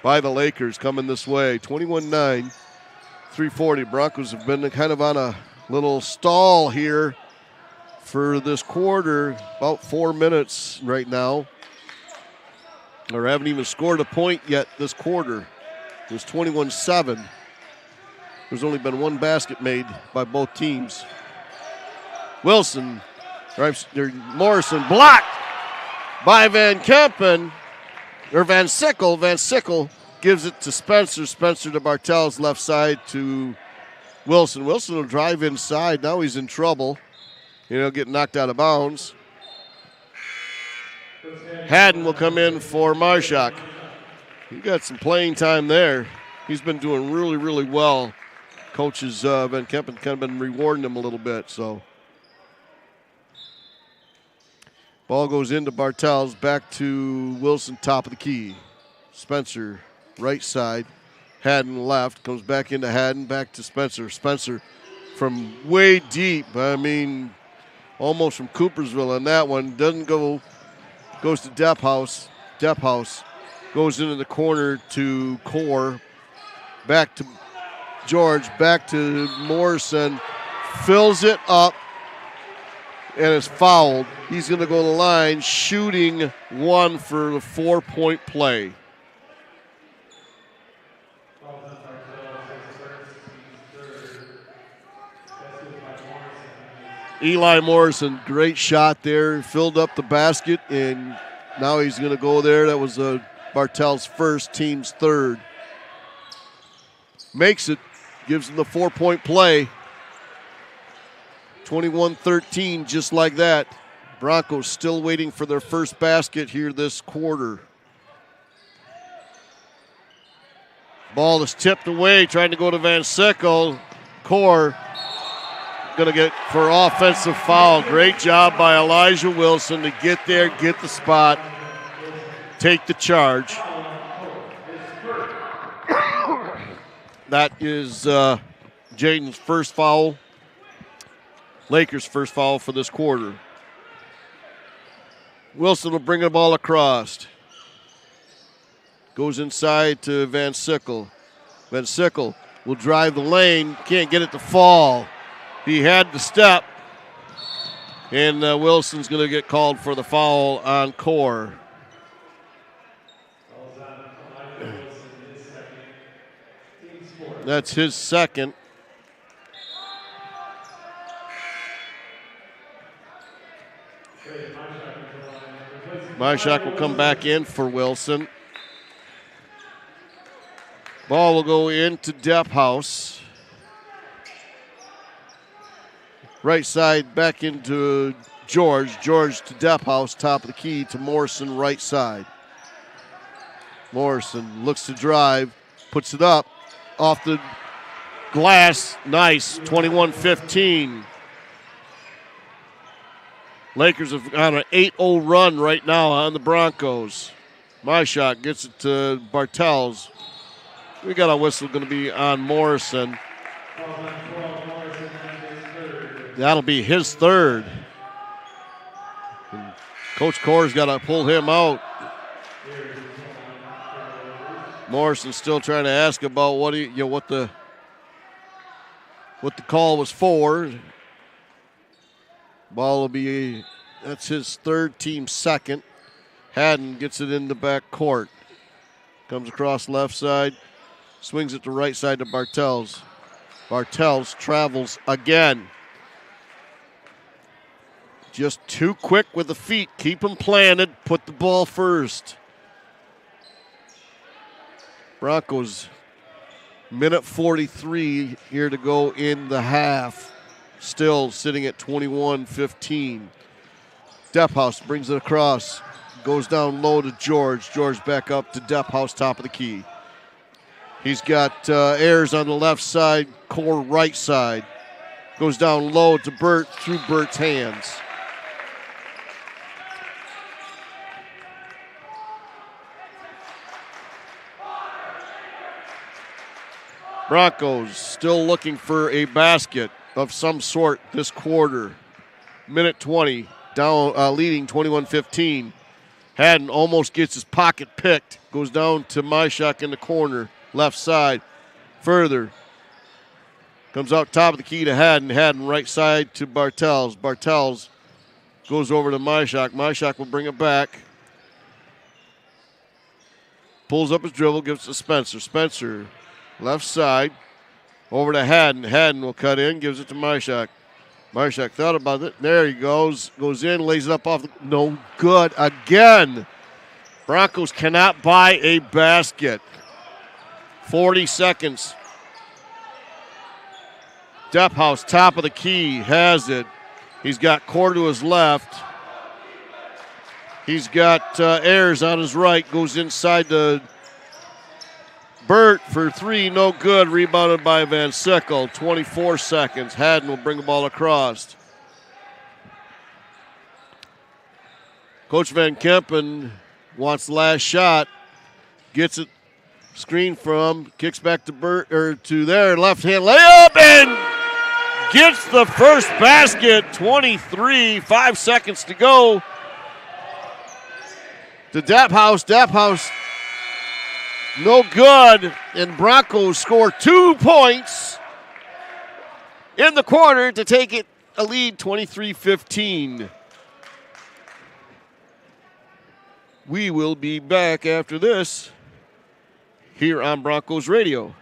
S1: by the Lakers coming this way. 21-9, 3:40. Broncos have been kind of on a little stall here for this quarter. About 4 minutes right now. Or haven't even scored a point yet this quarter. It was 21-7. There's only been one basket made by both teams. Morrison blocked by Van Kempen, or Van Sickle. Van Sickle gives it to Spencer. Spencer to Bartels, left side to Wilson. Wilson will drive inside. Now he's in trouble. He'll get knocked out of bounds. Haddon will come in for Marshak. He got some playing time there. He's been doing really, really well. Coaches Van Kempen kind of been rewarding him a little bit. So ball goes into Bartels, back to Wilson, top of the key. Spencer, right side. Haddon left, comes back into Haddon, back to Spencer. Spencer from way deep. I mean, almost from Coopersville on that one. Doesn't go, goes to Depphouse. Depphouse goes into the corner to Core. Back to George, back to Morrison. Fills it up and is fouled. He's going to go to the line, shooting one for the 4-point play. Eli Morrison, great shot there, filled up the basket, and now he's going to go there. That was Bartel's first, team's third. Makes it, gives him the 4-point play. 21-13, just like that. Broncos still waiting for their first basket here this quarter. Ball is tipped away, trying to go to Van Sickle. Core going to get for offensive foul. Great job by Elijah Wilson to get there, get the spot, take the charge. That is Jaden's first foul. Lakers' first foul for this quarter. Wilson will bring the ball across. Goes inside to Van Sickle. Van Sickle will drive the lane. Can't get it to fall. He had the step. And Wilson's going to get called for the foul on Core. That's his second. Myshak will come back in for Wilson. Ball will go into Depphouse. Right side back into George. George to Depphouse, top of the key to Morrison, right side. Morrison looks to drive, puts it up off the glass. Nice, 21-15. Lakers have on an 8-0 run right now on the Broncos. Myshak gets it to Bartels. We got a whistle going to be on Morrison. That'll be his third. And Coach Core's got to pull him out. Morrison still trying to ask about what the call was for. Ball will be, that's his third, team second. Haddon gets it in the back court. Comes across left side, swings it to right side to Bartels. Bartels travels again. Just too quick with the feet. Keep him planted. Put the ball first. Broncos, minute 43 here to go in the half. Still sitting at 21-15. Depphouse brings it across. Goes down low to George. George back up to Depphouse, top of the key. He's got Ayers on the left side, Core right side. Goes down low to Burt, through Burt's hands. Broncos still looking for a basket of some sort this quarter. Minute 20, down, leading 21-15. Haddon almost gets his pocket picked. Goes down to Myshak in the corner, left side. Further. Comes out top of the key to Haddon. Haddon right side to Bartels. Bartels goes over to Myshak. Myshak will bring it back. Pulls up his dribble, gives it to Spencer. Spencer, left side. Over to Haddon. Haddon will cut in, gives it to Myshak. Myshak thought about it. There he goes. Goes in, lays it up off the... No good again. Broncos cannot buy a basket. 40 seconds. Depphouse, top of the key, has it. He's got Core to his left. He's got Ayers on his right. Goes inside to Burt for three, no good. Rebounded by Van Sickle. 24 seconds. Haddon will bring the ball across. Coach Van Kempen wants the last shot. Gets it, screen from, kicks back to Burt, or to there, left hand layup, and gets the first basket. 23, 5 seconds to go. To Dapphouse. Dapphouse, no good. And Broncos score 2 points in the quarter to take it a lead 23-15. We will be back after this here on Broncos Radio.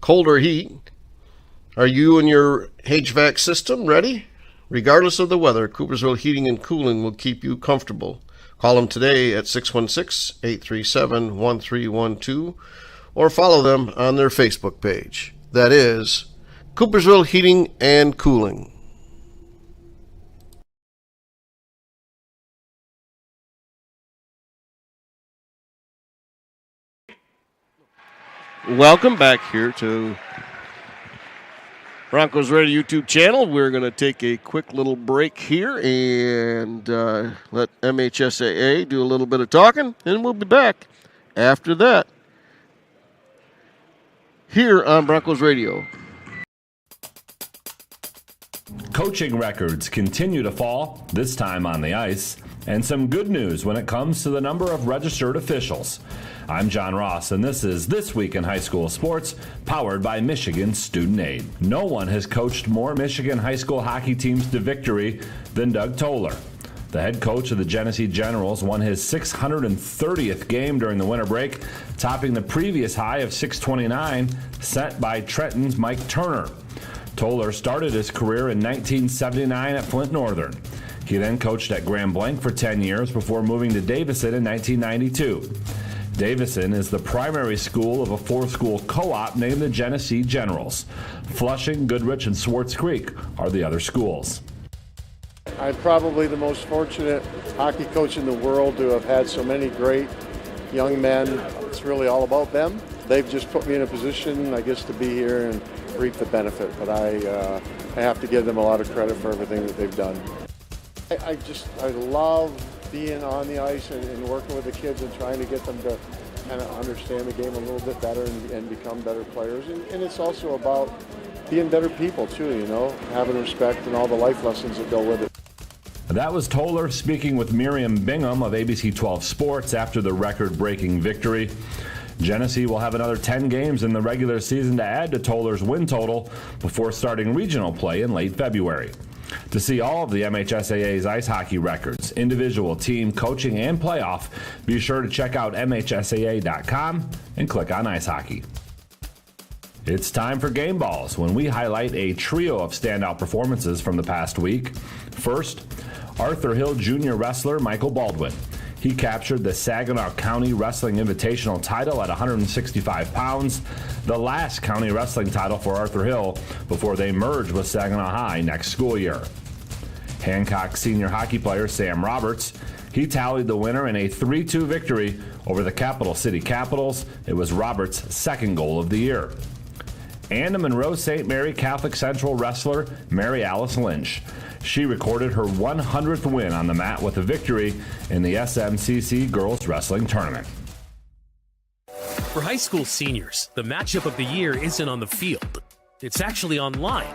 S1: Cold or heat, are you and your HVAC system ready? Regardless of the weather, Coopersville Heating and Cooling will keep you comfortable. Call them today at 616-837-1312 or follow them on their Facebook page. That is Coopersville Heating and Cooling. Welcome back here to Broncos Radio YouTube channel. We're going to take a quick little break here and let MHSAA do a little bit of talking, and we'll be back after that here on Broncos Radio.
S5: Coaching records continue to fall, this time on the ice, and some good news when it comes to the number of registered officials. I'm John Ross, and this is This Week in High School Sports, powered by Michigan Student Aid. No one has coached more Michigan high school hockey teams to victory than Doug Toller. The head coach of the Genesee Generals won his 630th game during the winter break, topping the previous high of 629 set by Trenton's Mike Turner. Toller started his career in 1979 at Flint Northern. He then coached at Grand Blanc for 10 years before moving to Davison in 1992. Davison is the primary school of a four-school co-op named the Genesee Generals. Flushing, Goodrich, and Swartz Creek are the other schools.
S6: I'm probably the most fortunate hockey coach in the world to have had so many great young men. It's really all about them. They've just put me in a position, I guess, to be here and reap the benefit. But I have to give them a lot of credit for everything that they've done. I love being on the ice and working with the kids and trying to get them to kind of understand the game a little bit better and become better players. And it's also about being better people too, you know, having respect and all the life lessons that go with it.
S5: That was Toller speaking with Miriam Bingham of ABC 12 Sports after the record-breaking victory. Genesee will have another 10 games in the regular season to add to Toller's win total before starting regional play in late February. To see all of the MHSAA's ice hockey records, individual, team, coaching, and playoff, be sure to check out MHSAA.com and click on Ice Hockey. It's time for Game Balls, when we highlight a trio of standout performances from the past week. First, Arthur Hill Jr. wrestler Michael Baldwin. He captured the Saginaw County Wrestling Invitational title at 165 pounds, the last county wrestling title for Arthur Hill before they merge with Saginaw High next school year. Hancock senior hockey player Sam Roberts, he tallied the winner in a 3-2 victory over the Capital City Capitals. It was Roberts' second goal of the year. And a Monroe St. Mary Catholic Central wrestler, Mary Alice Lynch. She recorded her 100th win on the mat with a victory in the SMCC Girls Wrestling Tournament.
S7: For high school seniors, the matchup of the year isn't on the field. It's actually online.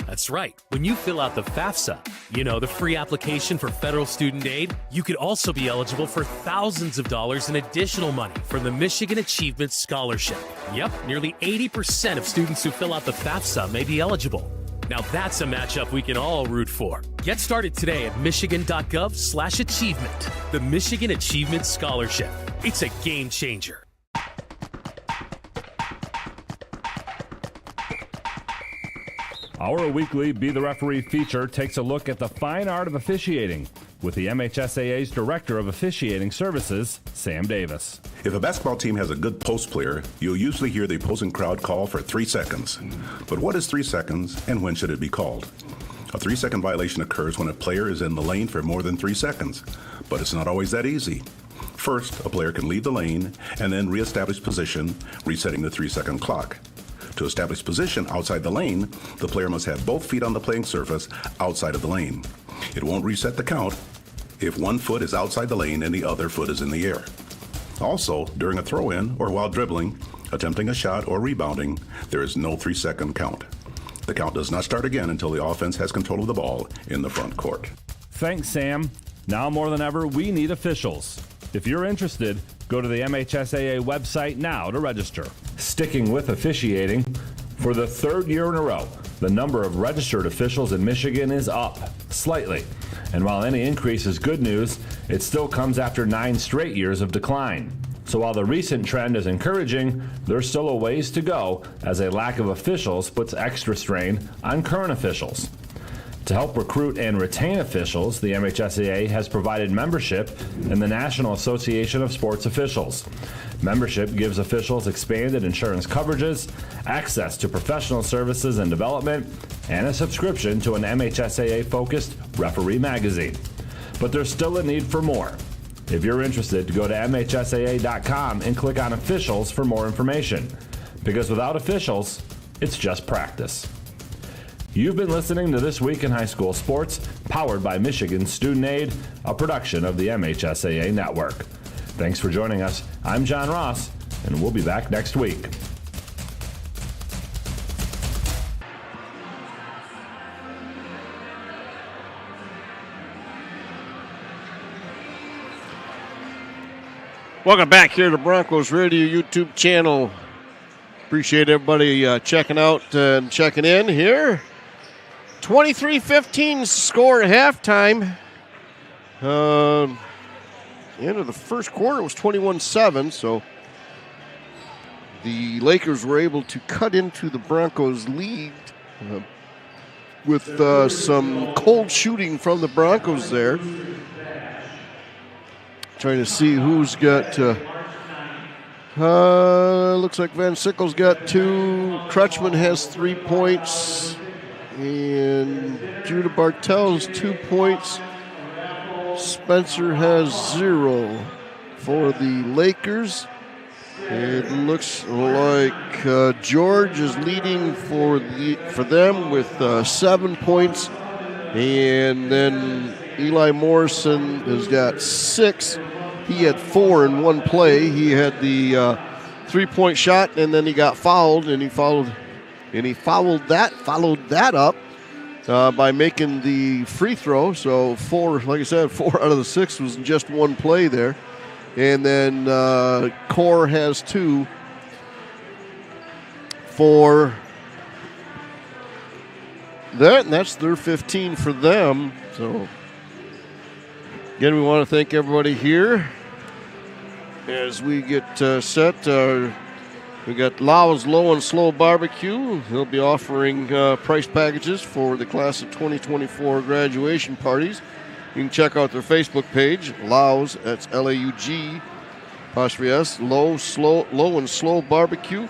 S7: That's right. When you fill out the FAFSA, you know, the free application for federal student aid, you could also be eligible for thousands of dollars in additional money from the Michigan Achievement Scholarship. Yep, nearly 80% of students who fill out the FAFSA may be eligible. Now that's a matchup we can all root for. Get started today at michigan.gov/achievement. The Michigan Achievement Scholarship. It's a game changer.
S5: Our weekly Be the Referee feature takes a look at the fine art of officiating with the MHSAA's Director of Officiating Services, Sam Davis.
S8: If a basketball team has a good post player, you'll usually hear the opposing crowd call for 3 seconds. But what is 3 seconds and when should it be called? A 3-second violation occurs when a player is in the lane for more than 3 seconds, but it's not always that easy. First, a player can leave the lane and then reestablish position, resetting the 3-second clock. To establish position outside the lane, the player must have both feet on the playing surface outside of the lane. It won't reset the count if one foot is outside the lane and the other foot is in the air. Also, during a throw-in or while dribbling, attempting a shot, or rebounding, there is no 3-second count. The count does not start again until the offense has control of the ball in the front court.
S5: Thanks, Sam. Now more than ever, we need officials. If you're interested, go to the MHSAA website now to register. Sticking with officiating, for the third year in a row, the number of registered officials in Michigan is up, slightly. And while any increase is good news, it still comes after 9 straight years of decline. So while the recent trend is encouraging, there's still a ways to go, as a lack of officials puts extra strain on current officials. To help recruit and retain officials, the MHSAA has provided membership in the National Association of Sports Officials. Membership gives officials expanded insurance coverages, access to professional services and development, and a subscription to an MHSAA-focused referee magazine. But there's still a need for more. If you're interested, go to MHSAA.com and click on Officials for more information. Because without officials, it's just practice. You've been listening to This Week in High School Sports, powered by Michigan Student Aid, a production of the MHSAA Network. Thanks for joining us. I'm John Ross, and we'll be back next week.
S1: Welcome back here to Broncos Radio YouTube channel. Appreciate everybody checking out and checking in here. 23-15 score at halftime. The end of the first quarter was 21-7, so the Lakers were able to cut into the Broncos' lead with some cold shooting from the Broncos there. Trying to see who's got. Looks like Van Sickle's got 2. Crutchman has 3 points. And Judah Bartell's 2 points. Spencer has 0 for the Lakers. It looks like George is leading for them with 7 points. And then Eli Morrison has got 6. He had 4 in one play. He had the 3-point shot, and then he got fouled, and he followed that up by making the free throw. So 4, like I said, 4 out of the 6 was in just one play there. And then Core has 2 for that, and that's their 15 for them. So again, we want to thank everybody here as we get set. We got Lau's Low and Slow Barbecue. They'll be offering price packages for the class of 2024 graduation parties. You can check out their Facebook page, Lau's, that's L-A-U-G, apostrophe S, Low and Slow Barbecue.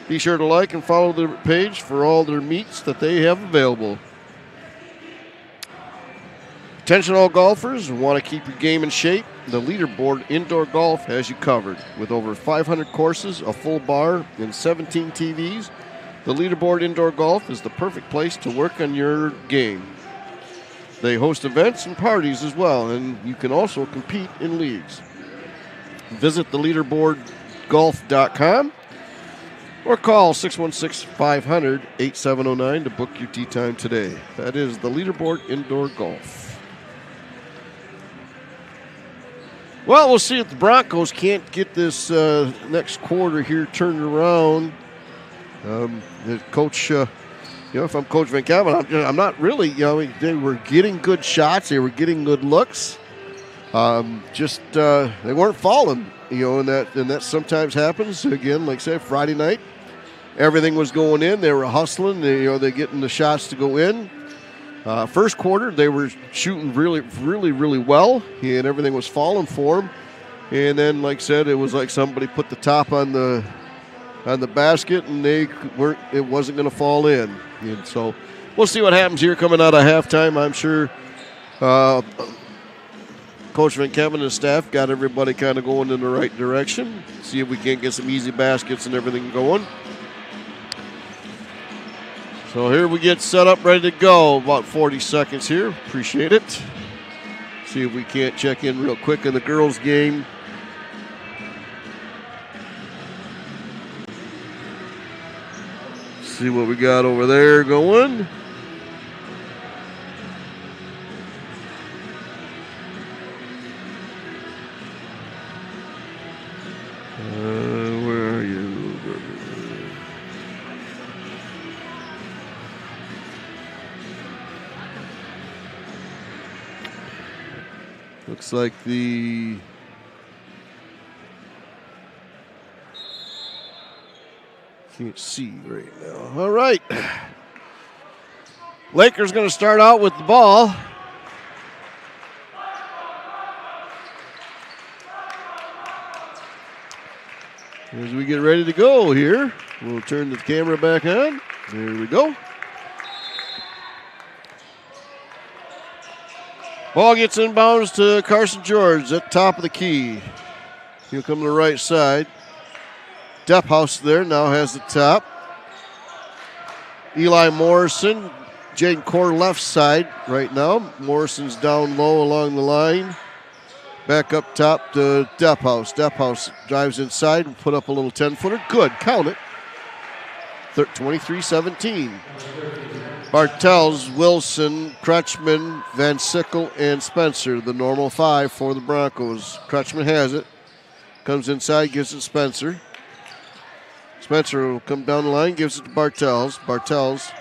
S1: Be sure to like and follow their page for all their meats that they have available. Attention all golfers who want to keep your game in shape. The Leaderboard Indoor Golf has you covered. With over 500 courses, a full bar, and 17 TVs, the Leaderboard Indoor Golf is the perfect place to work on your game. They host events and parties as well, and you can also compete in leagues. Visit theleaderboardgolf.com or call 616-500-8709 to book your tee time today. That is the Leaderboard Indoor Golf. Well, we'll see if the Broncos can't get this next quarter here turned around. Coach, if I'm Coach Van Cavan, I'm not really, they were getting good shots. They were getting good looks. They weren't falling, and that sometimes happens. Again, like I said, Friday night, everything was going in. They were hustling. They're getting the shots to go in. First quarter, they were shooting really, really, really well, and everything was falling for them. And then, like I said, it was like somebody put the top on the basket, and it wasn't going to fall in. And so we'll see what happens here coming out of halftime. I'm sure Coach Van Kevin and his staff got everybody kind of going in the right direction. See if we can't get some easy baskets and everything going. So here we get set up, ready to go. About 40 seconds here. Appreciate it. See if we can't check in real quick in the girls' game. See what we got over there going. Where are you? Looks like the can't see right now. All right. Lakers going to start out with the ball. As we get ready to go here, we'll turn the camera back on. There we go. Ball gets inbounds to Carson George at top of the key. He'll come to the right side. Depphouse there now has the top. Eli Morrison, Jaden Core left side right now. Morrison's down low along the line. Back up top to Depphouse. Depphouse drives inside and put up a little 10-footer. Good, count it. 23-17. Bartels, Wilson, Crutchman, Van Sickle, and Spencer, the normal five for the Broncos. Crutchman has it. Comes inside, gives it to Spencer. Spencer will come down the line, gives it to Bartels. Bartels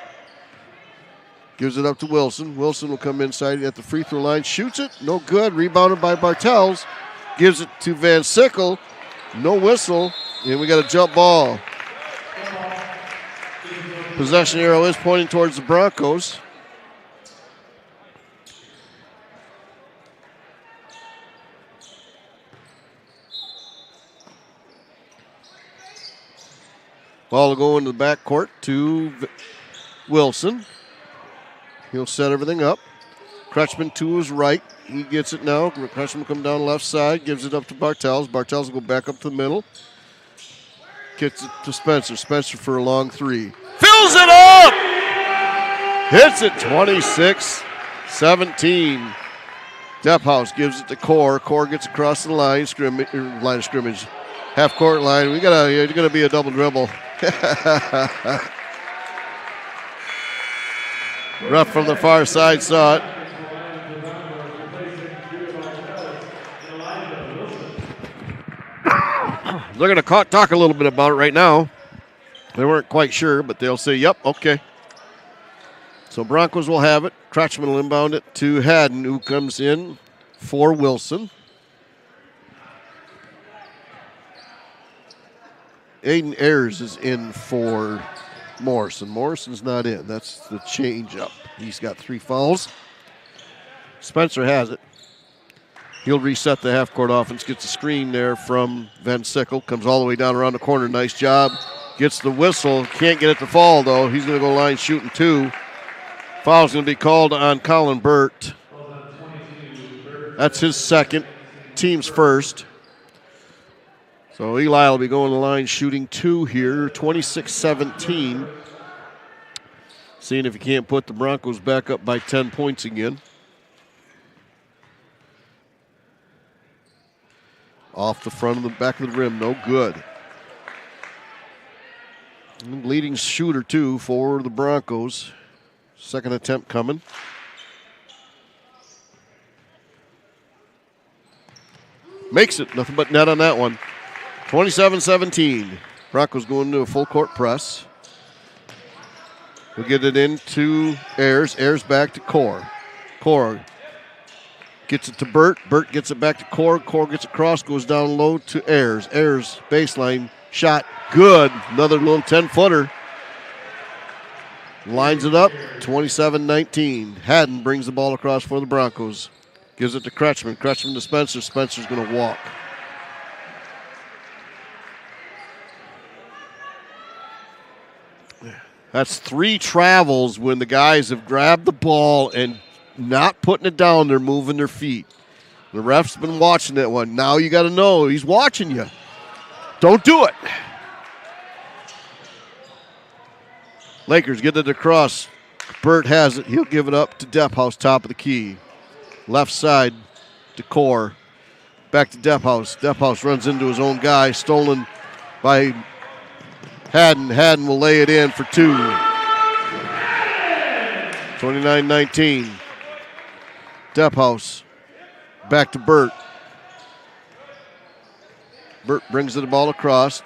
S1: gives it up to Wilson. Wilson will come inside at the free throw line, shoots it, no good. Rebounded by Bartels. Gives it to Van Sickle. No whistle, and we got a jump ball. Possession arrow is pointing towards the Broncos. Ball will go into the backcourt to Wilson. He'll set everything up. Crutchman to his right. He gets it now. Crutchman will come down the left side, gives it up to Bartels. Bartels will go back up to the middle. Gets it to Spencer. Spencer for a long three. Fills it up! Hits it 26-17. Depphouse gives it to Core. Core gets across the line of scrimmage. Half court line. It's gonna be a double dribble. Ref from the far side saw it. They're going to talk a little bit about it right now. They weren't quite sure, but they'll say, yep, okay. So Broncos will have it. Crutchman will inbound it to Haddon, who comes in for Wilson. Aiden Ayers is in for Morrison. Morrison's not in. That's the change up. He's got 3 fouls. Spencer has it. He'll reset the half-court offense. Gets a screen there from Van Sickle. Comes all the way down around the corner. Nice job. Gets the whistle. Can't get it to fall, though. He's going to go line shooting 2. Foul's going to be called on Colin Burt. That's his second. Team's first. So Eli will be going to the line shooting 2 here. 26-17. Seeing if he can't put the Broncos back up by 10 points again. Off the front of the back of the rim, no good. And leading shooter, too, for the Broncos. Second attempt coming. Makes it, nothing but net on that one. 27-17. Broncos going to a full court press. We'll get it into Ayers. Ayers back to Core. Core gets it to Burt. Burt gets it back to Core. Core gets across, goes down low to Ayers. Ayers baseline shot, good. Another little 10-footer. Lines it up, 27-19. Haddon brings the ball across for the Broncos. Gives it to Crutchman. Crutchman to Spencer. Spencer's going to walk. That's 3 travels when the guys have grabbed the ball and not putting it down, they're moving their feet. The ref's been watching that one. Now you got to know he's watching you. Don't do it. Lakers get it across. Burt has it. He'll give it up to Depphouse, top of the key. Left side to Core. Back to Depphouse. Depphouse runs into his own guy. Stolen by Haddon. Haddon will lay it in for two. 29-19. Depphouse. Back to Burt. Burt brings the ball across.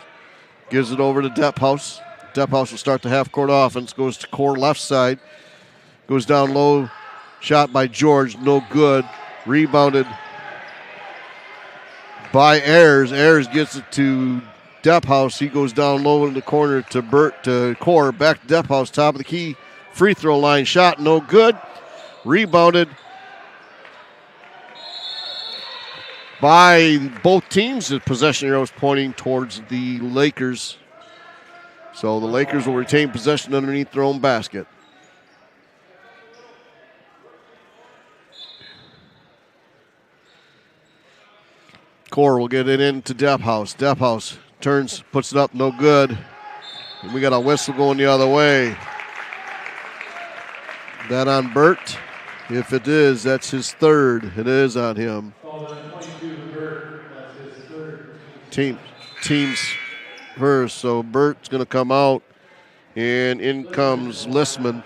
S1: Gives it over to Depphouse. Depphouse will start the half-court offense. Goes to Core left side. Goes down low. Shot by George. No good. Rebounded by Ayers. Ayers gets it to Depphouse. He goes down low in the corner to Core. Back to Depphouse. Top of the key. Free throw line shot. No good. Rebounded by both teams. The possession arrow is pointing towards the Lakers. So the Lakers will retain possession underneath their own basket. Core will get it into Depphouse. Depphouse turns, puts it up, no good. And we got a whistle going the other way. That on Burt? If it is, that's his third. It is on him. Teams first, so Burt's going to come out, and in comes Listman.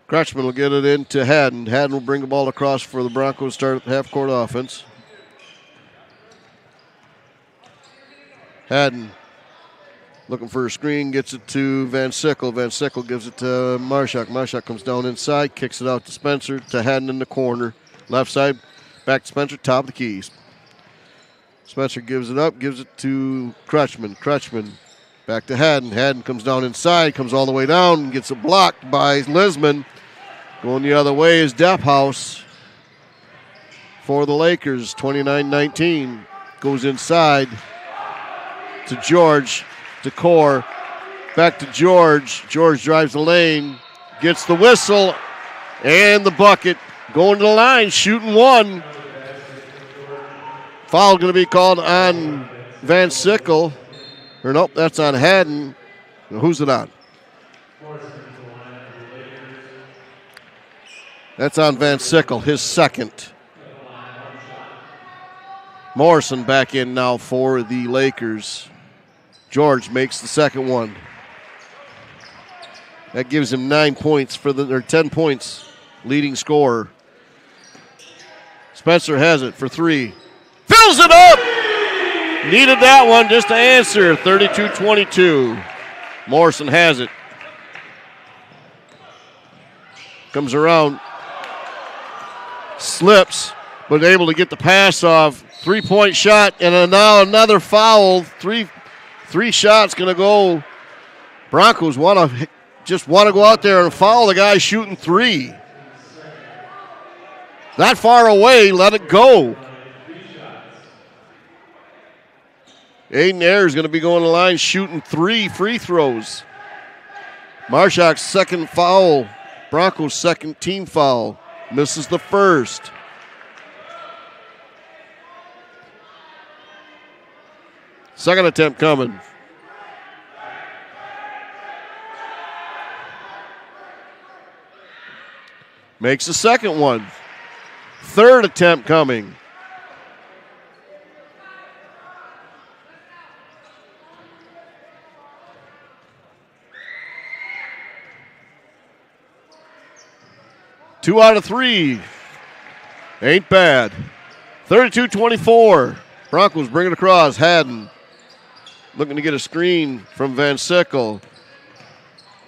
S1: Crutchman will get it into Haddon. Haddon will bring the ball across for the Broncos, start half-court offense. Haddon looking for a screen, gets it to Van Sickle. Van Sickle gives it to Marshak. Marshak comes down inside, kicks it out to Spencer, to Haddon in the corner. Left side, back to Spencer, top of the keys. Spencer gives it up, gives it to Crutchman. Crutchman back to Haddon. Haddon comes down inside, comes all the way down, and gets it blocked by Lisman. Going the other way is Depphouse for the Lakers. 29-19. Goes inside to George, to Core. Back to George. George drives the lane, gets the whistle, and the bucket. Going to the line, shooting one. Foul going to be called on Van Sickle. Or nope, that's on Haddon. Who's it on? That's on Van Sickle, his second. Morrison back in now for the Lakers. George makes the second one. That gives him 10 points, leading scorer. Spencer has it for three. Fills it up! Needed that one just to answer. 32-22. Morrison has it. Comes around. Slips, but able to get the pass off. 3-point shot, and now another foul. Three shots going to go. Broncos just want to go out there and foul the guy shooting three. That far away, let it go. Aiden Ayers is going to be going to the line shooting 3 free throws. Marshak's second foul. Broncos' second team foul. Misses the first. Second attempt coming. Makes the second one. Third attempt coming. Two out of three. Ain't bad. 32-24. Broncos bring it across. Haddon looking to get a screen from Van Sickle.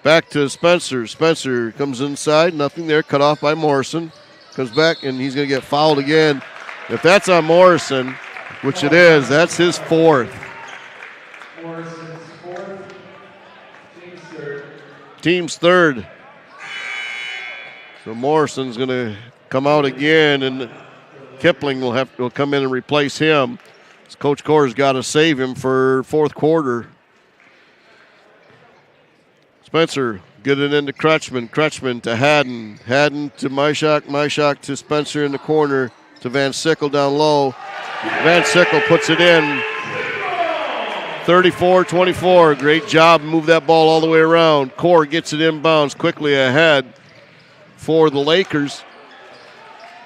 S1: Back to Spencer. Spencer comes inside. Nothing there. Cut off by Morrison. Comes back, and he's going to get fouled again. If that's on Morrison, which it is, that's his fourth.
S9: Morrison's fourth.
S1: Team's third. So Morrison's going to come out again, and Kipling will come in and replace him. So Coach Core's got to save him for fourth quarter. Spencer get it into Crutchman. Crutchman to Haddon. Haddon to Myshak. Myshak to Spencer in the corner. To Van Sickle down low. Van Sickle puts it in 34-24. Great job. Move that ball all the way around. Core gets it inbounds quickly ahead for the Lakers.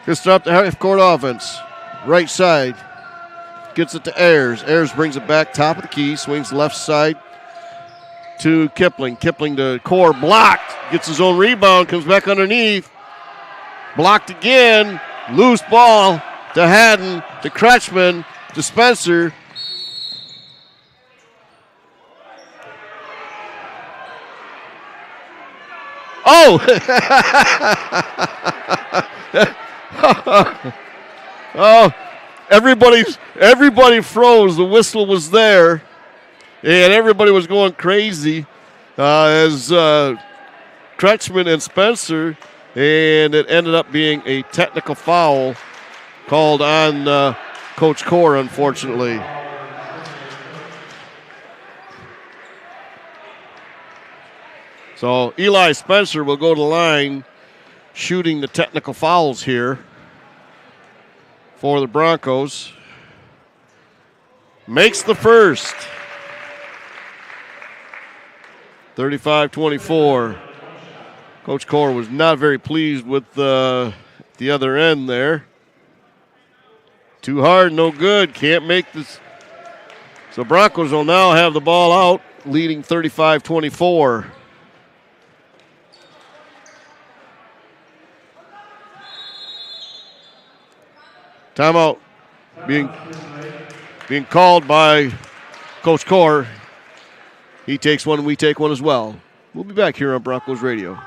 S1: Just up the half-court offense. Right side. Gets it to Ayers. Ayers brings it back top of the key. Swings left side to Kipling. Kipling to Core. Blocked. Gets his own rebound. Comes back underneath. Blocked again. Loose ball to Haddon. To Kretschmann. To Spencer. Oh! Oh, everybody froze. The whistle was there, and everybody was going crazy as Kretschmann and Spencer, and it ended up being a technical foul called on Coach Core, unfortunately. So Eli Spencer will go to the line shooting the technical fouls here for the Broncos. Makes the first. 35-24. Coach Core was not very pleased with the other end there. Too hard, no good. Can't make this. So Broncos will now have the ball out, leading 35-24. Timeout being called by Coach Core. He takes one, we take one as well. We'll be back here on Broncos Radio.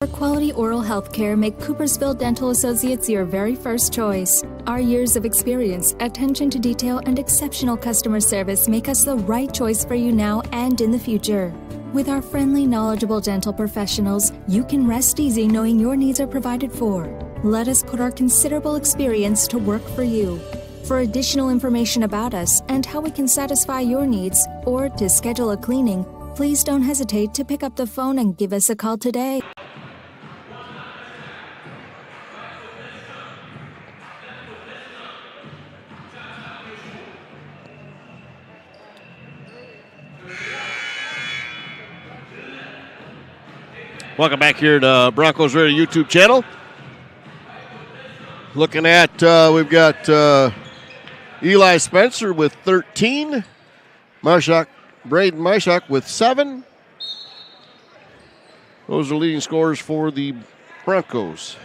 S3: For quality oral health care, make Coopersville Dental Associates your very first choice. Our years of experience, attention to detail, and exceptional customer service make us the right choice for you now and in the future. With our friendly, knowledgeable dental professionals, you can rest easy knowing your needs are provided for. Let us put our considerable experience to work for you. For additional information about us and how we can satisfy your needs, or to schedule a cleaning, please don't hesitate to pick up the phone and give us a call today.
S1: Welcome back here to Broncos Radio YouTube channel. Looking at, we've got Eli Spencer with 13. Braden Myshak with 7. Those are leading scorers for the Broncos.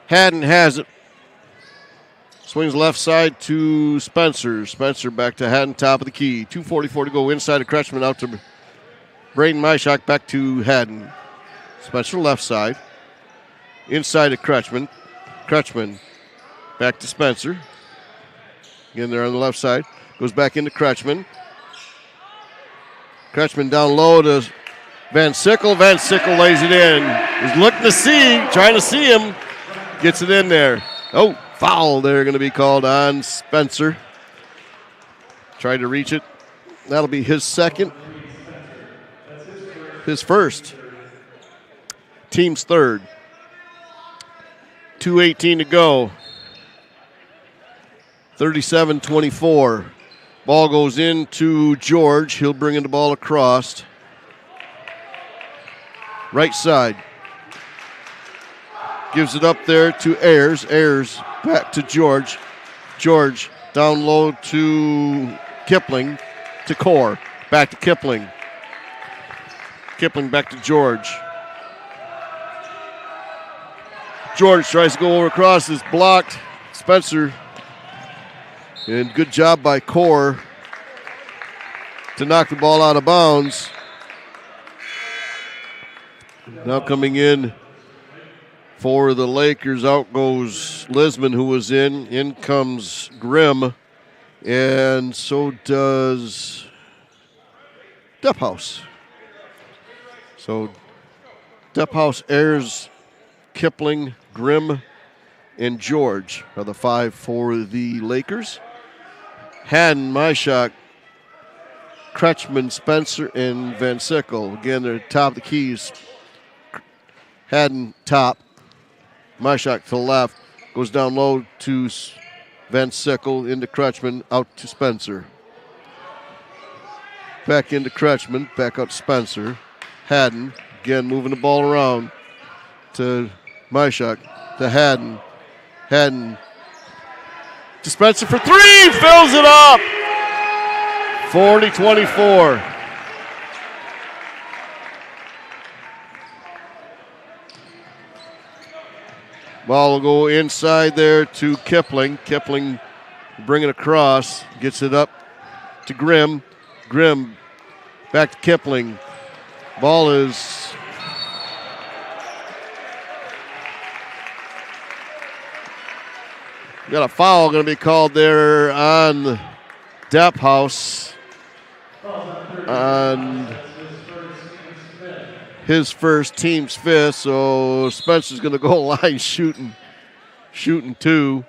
S1: Haddon has it. Swings left side to Spencer. Spencer back to Haddon, top of the key. 2:44 to go inside of Kretschmann, out to Braden Myshak, back to Haddon. Spencer left side. Inside to Kretschmann. Kretschmann back to Spencer. Again, there on the left side. Goes back into Kretschmann. Kretschmann down low to Van Sickle. Van Sickle lays it in. He's looking to see, trying to see him. Gets it in there. Oh, foul there going to be called on Spencer. Tried to reach it. That'll be his second. His first. Team's third. 2:18 to go. 37-24. Ball goes into George. He'll bring the ball across. Right side. Gives it up there to Ayers. Ayers back to George. George down low to Kipling. To Core. Back to Kipling. Kipling back to George. George tries to go over across. Is blocked. Spencer. And good job by Core to knock the ball out of bounds. Now coming in for the Lakers, out goes Lisman, who was in. In comes Grimm. And so does Depphaus. So Depphaus, Ayers, Kipling, Grimm, and George are the 5 for the Lakers. Haddon, Myshak, Kretschmann, Spencer, and Van Sickle. Again, they're top of the keys. Haddon top, Myshak to the left, Goes down low to Van Sickle, into Crutchman, out to Spencer. Back into Crutchman, back out to Spencer. Haddon, again moving the ball around to Myshak, to Haddon. Haddon to Spencer for three, fills it up. 40-24. Ball will go inside there to Kipling. Kipling bring it across, gets it up to Grimm. Grimm back to Kipling. Ball is got a foul going to be called there on Depphaus on his first, team's fifth. So Spencer's going to go line shooting two.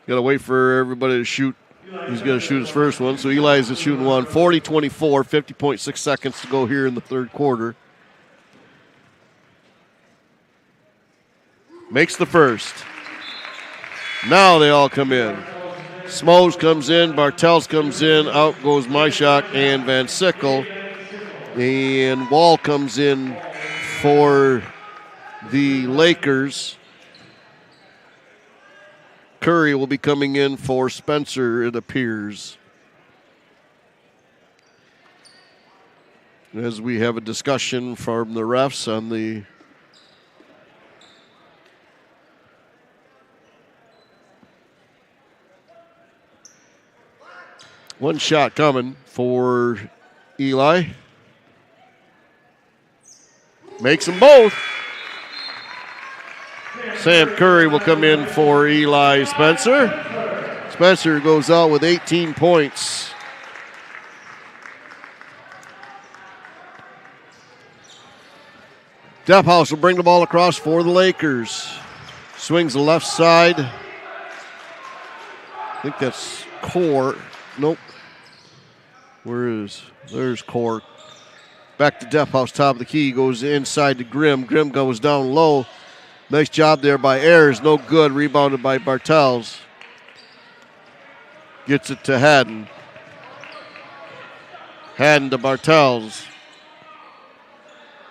S1: Got to wait for everybody to shoot. He's going to shoot his first one. So Eli's is shooting one. 40-24, 50.6 seconds to go here in the third quarter. Makes the first. Now they all come in. Smoes comes in, Bartels comes in, out goes Myshak and Van Sickle. And Wall comes in for the Lakers. Curry will be coming in for Spencer, it appears. As we have a discussion from the refs on the one shot coming for Eli. Makes them both. Sam Curry will come in for Eli Spencer. Spencer goes out with 18 points. Depphaus will bring the ball across for the Lakers. Swings the left side. I think that's Core. Nope. There's Core. Back to Depphaus, top of the key. Goes inside to Grimm. Grimm goes down low. Nice job there by Ayers. No good. Rebounded by Bartels. Gets it to Haddon. Haddon to Bartels.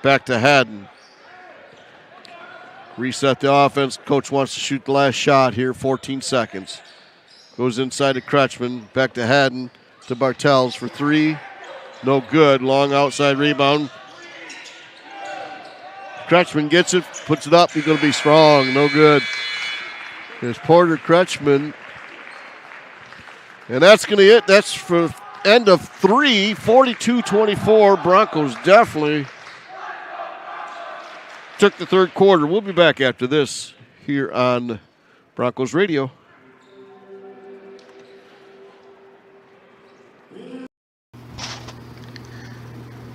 S1: Back to Haddon. Reset the offense. Coach wants to shoot the last shot here. 14 seconds. Goes inside to Crutchman. Back to Haddon. To Bartels for three. No good. Long outside rebound. Crutchman gets it. Puts it up. He's going to be strong. No good. There's Porter Crutchman. And that's going to hit. That's for end of three. 42-24. Broncos definitely took the third quarter. We'll be back after this here on Broncos Radio.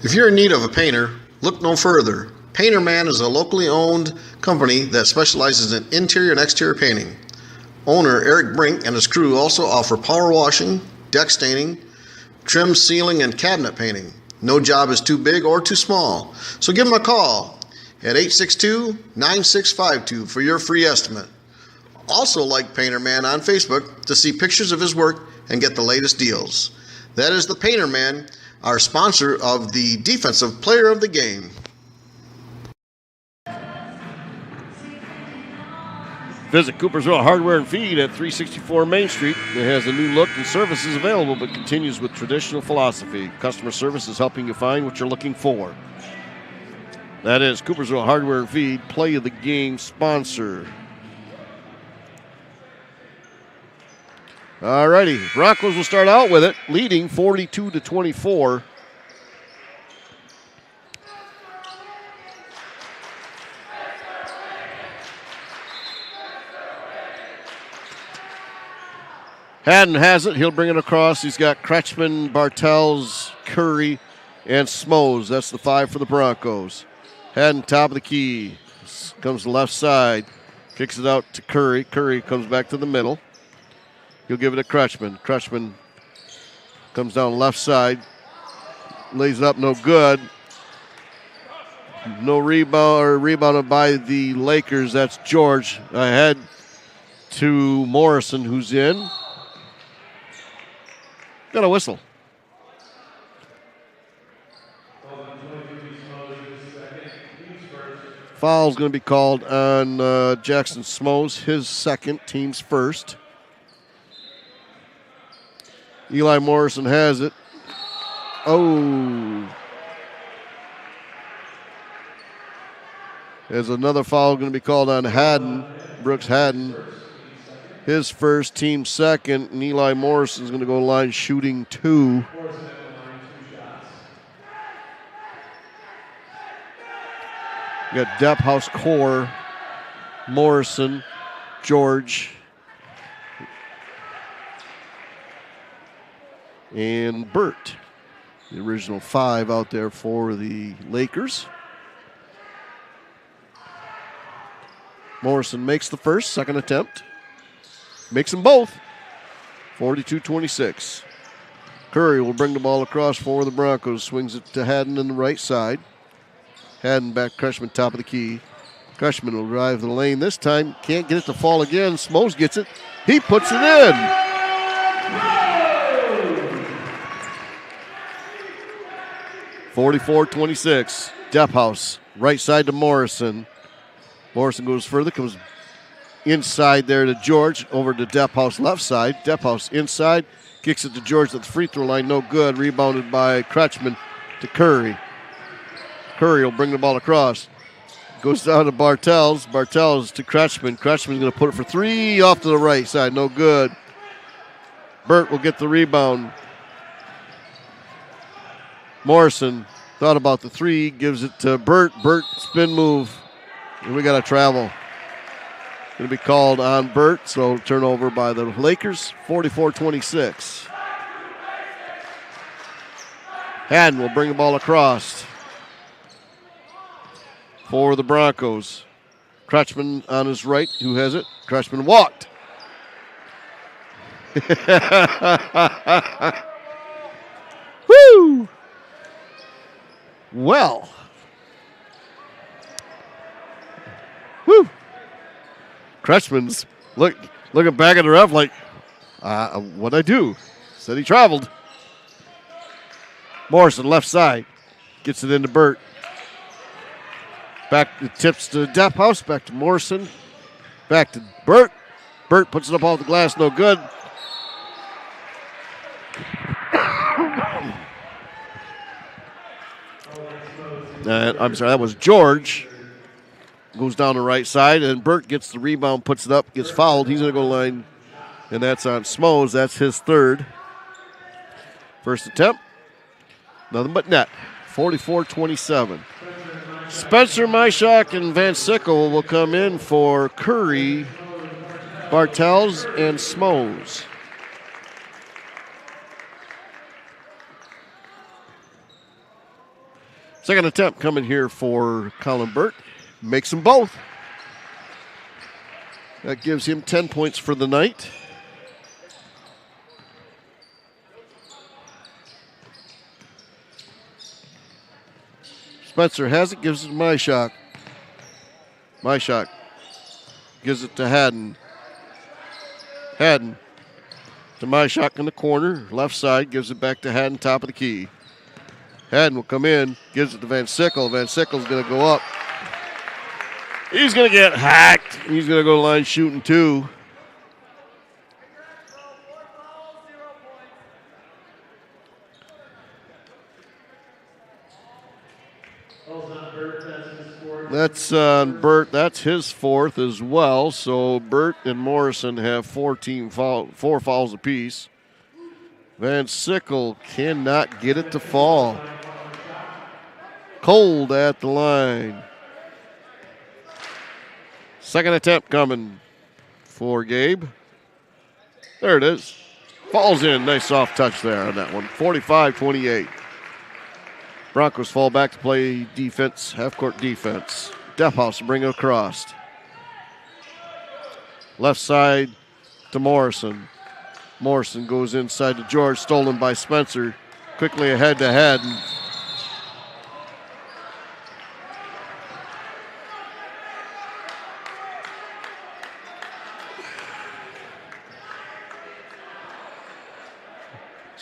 S4: If you're in need of a painter, look no further. Painter Man is a locally owned company that specializes in interior and exterior painting. Owner Eric Brink and his crew also offer power washing, deck staining, trim, ceiling, and cabinet painting. No job is too big or too small. So give them a call at 862-9652 for your free estimate. Also like Painter Man on Facebook to see pictures of his work and get the latest deals. That is the Painter Man, our sponsor of the Defensive Player of the Game.
S1: Visit Coopersville Hardware and Feed at 364 Main Street. It has a new look and services available, but continues with traditional philosophy. Customer service is helping you find what you're looking for. That is Coopersville Hardware and Feed, Play of the Game sponsor. All righty, Broncos will start out with it, leading 42-24. Haddon has it. He'll bring it across. He's got Crutchman, Bartels, Curry, and Smoes. That's the five for the Broncos. Haddon, top of the key. Comes to the left side. Kicks it out to Curry. Curry comes back to the middle. He'll give it to Crutchman. Crutchman comes down left side. Lays it up, no good. No rebound, or rebounded by the Lakers. That's George ahead to Morrison, who's in. Got a whistle. Foul's going to be called on Jackson Smoes, his second, team's first. Eli Morrison has it. Oh. There's another foul going to be called on Haddon, Brooks Haddon. His first, team second, and Eli Morrison's going to go line shooting 2. You got Depp House Core, Morrison, George, and Burt. The original 5 out there for the Lakers. Morrison makes the first, second attempt. Makes them both. 42-26. Curry will bring the ball across for the Broncos. Swings it to Haddon on the right side. Haddon back, Crushman top of the key. Crushman will drive the lane this time. Can't get it to fall again. Smoes gets it. He puts it in. (44-26). Depp House, right side to Morrison. Morrison goes further, comes inside there to George, over to Depp House left side. Depp House inside, kicks it to George at the free throw line, no good. Rebounded by Crutchman to Curry. Curry will bring the ball across. Goes down to Bartels. Bartels to Crutchman. Crutchman's going to put it for 3 off to the right side, no good. Burt will get the rebound. Morrison thought about the 3, gives it to Burt. Burt spin move. And we got to travel. Going to be called on Burt, so turnover by the Lakers, 44-26. Haddon will bring the ball across for the Broncos. Crutchman on his right, who has it? Crutchman walked. Woo! Well. Woo! Crutchman's looking back at the ref like, what'd I do? Said he traveled. Morrison left side. Gets it into Burt. Back the tips to Depp House. Back to Morrison. Back to Burt. Burt puts it up off the glass. No good. I'm sorry, that was George. Goes down the right side, and Burt gets the rebound, puts it up, gets fouled. He's going to go line, and that's on Smoes. That's his third. First attempt, nothing but net. 44-27. Spencer Myshak and Van Sickle will come in for Curry, Bartels, and Smoes. Second attempt coming here for Colin Burt. Makes them both. That gives him 10 points for the night. Spencer has it, gives it to Myshak. Myshak gives it to Haddon. Haddon to Myshak in the corner, left side, gives it back to Haddon, top of the key. Haddon will come in, gives it to Van Sickle. Van Sickle's going to go up. He's going to get hacked. He's going to go line shooting 2. That's Burt. That's his fourth as well. So Burt and Morrison have 4 fouls apiece. Van Sickle cannot get it to fall. Cold at the line. Second attempt coming for Gabe. There it is. Falls in. Nice soft touch there on that one. 45-28. Broncos fall back to play defense, half-court defense. Depp House will bring it across. Left side to Morrison. Morrison goes inside to George, stolen by Spencer. Quickly ahead to Haddon.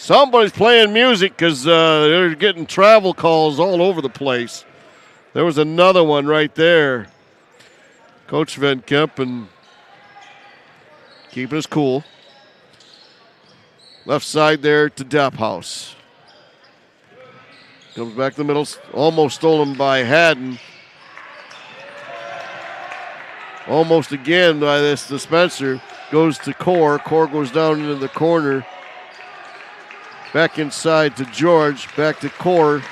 S1: Somebody's playing music because they're getting travel calls all over the place. There was another one right there. Coach Van Kempen keeping us cool. Left side there to Daphouse. Comes back to the middle. Almost stolen by Haddon. Almost again by this dispenser. Goes to Core. Core goes down into the corner. Back inside to George. Back to Core.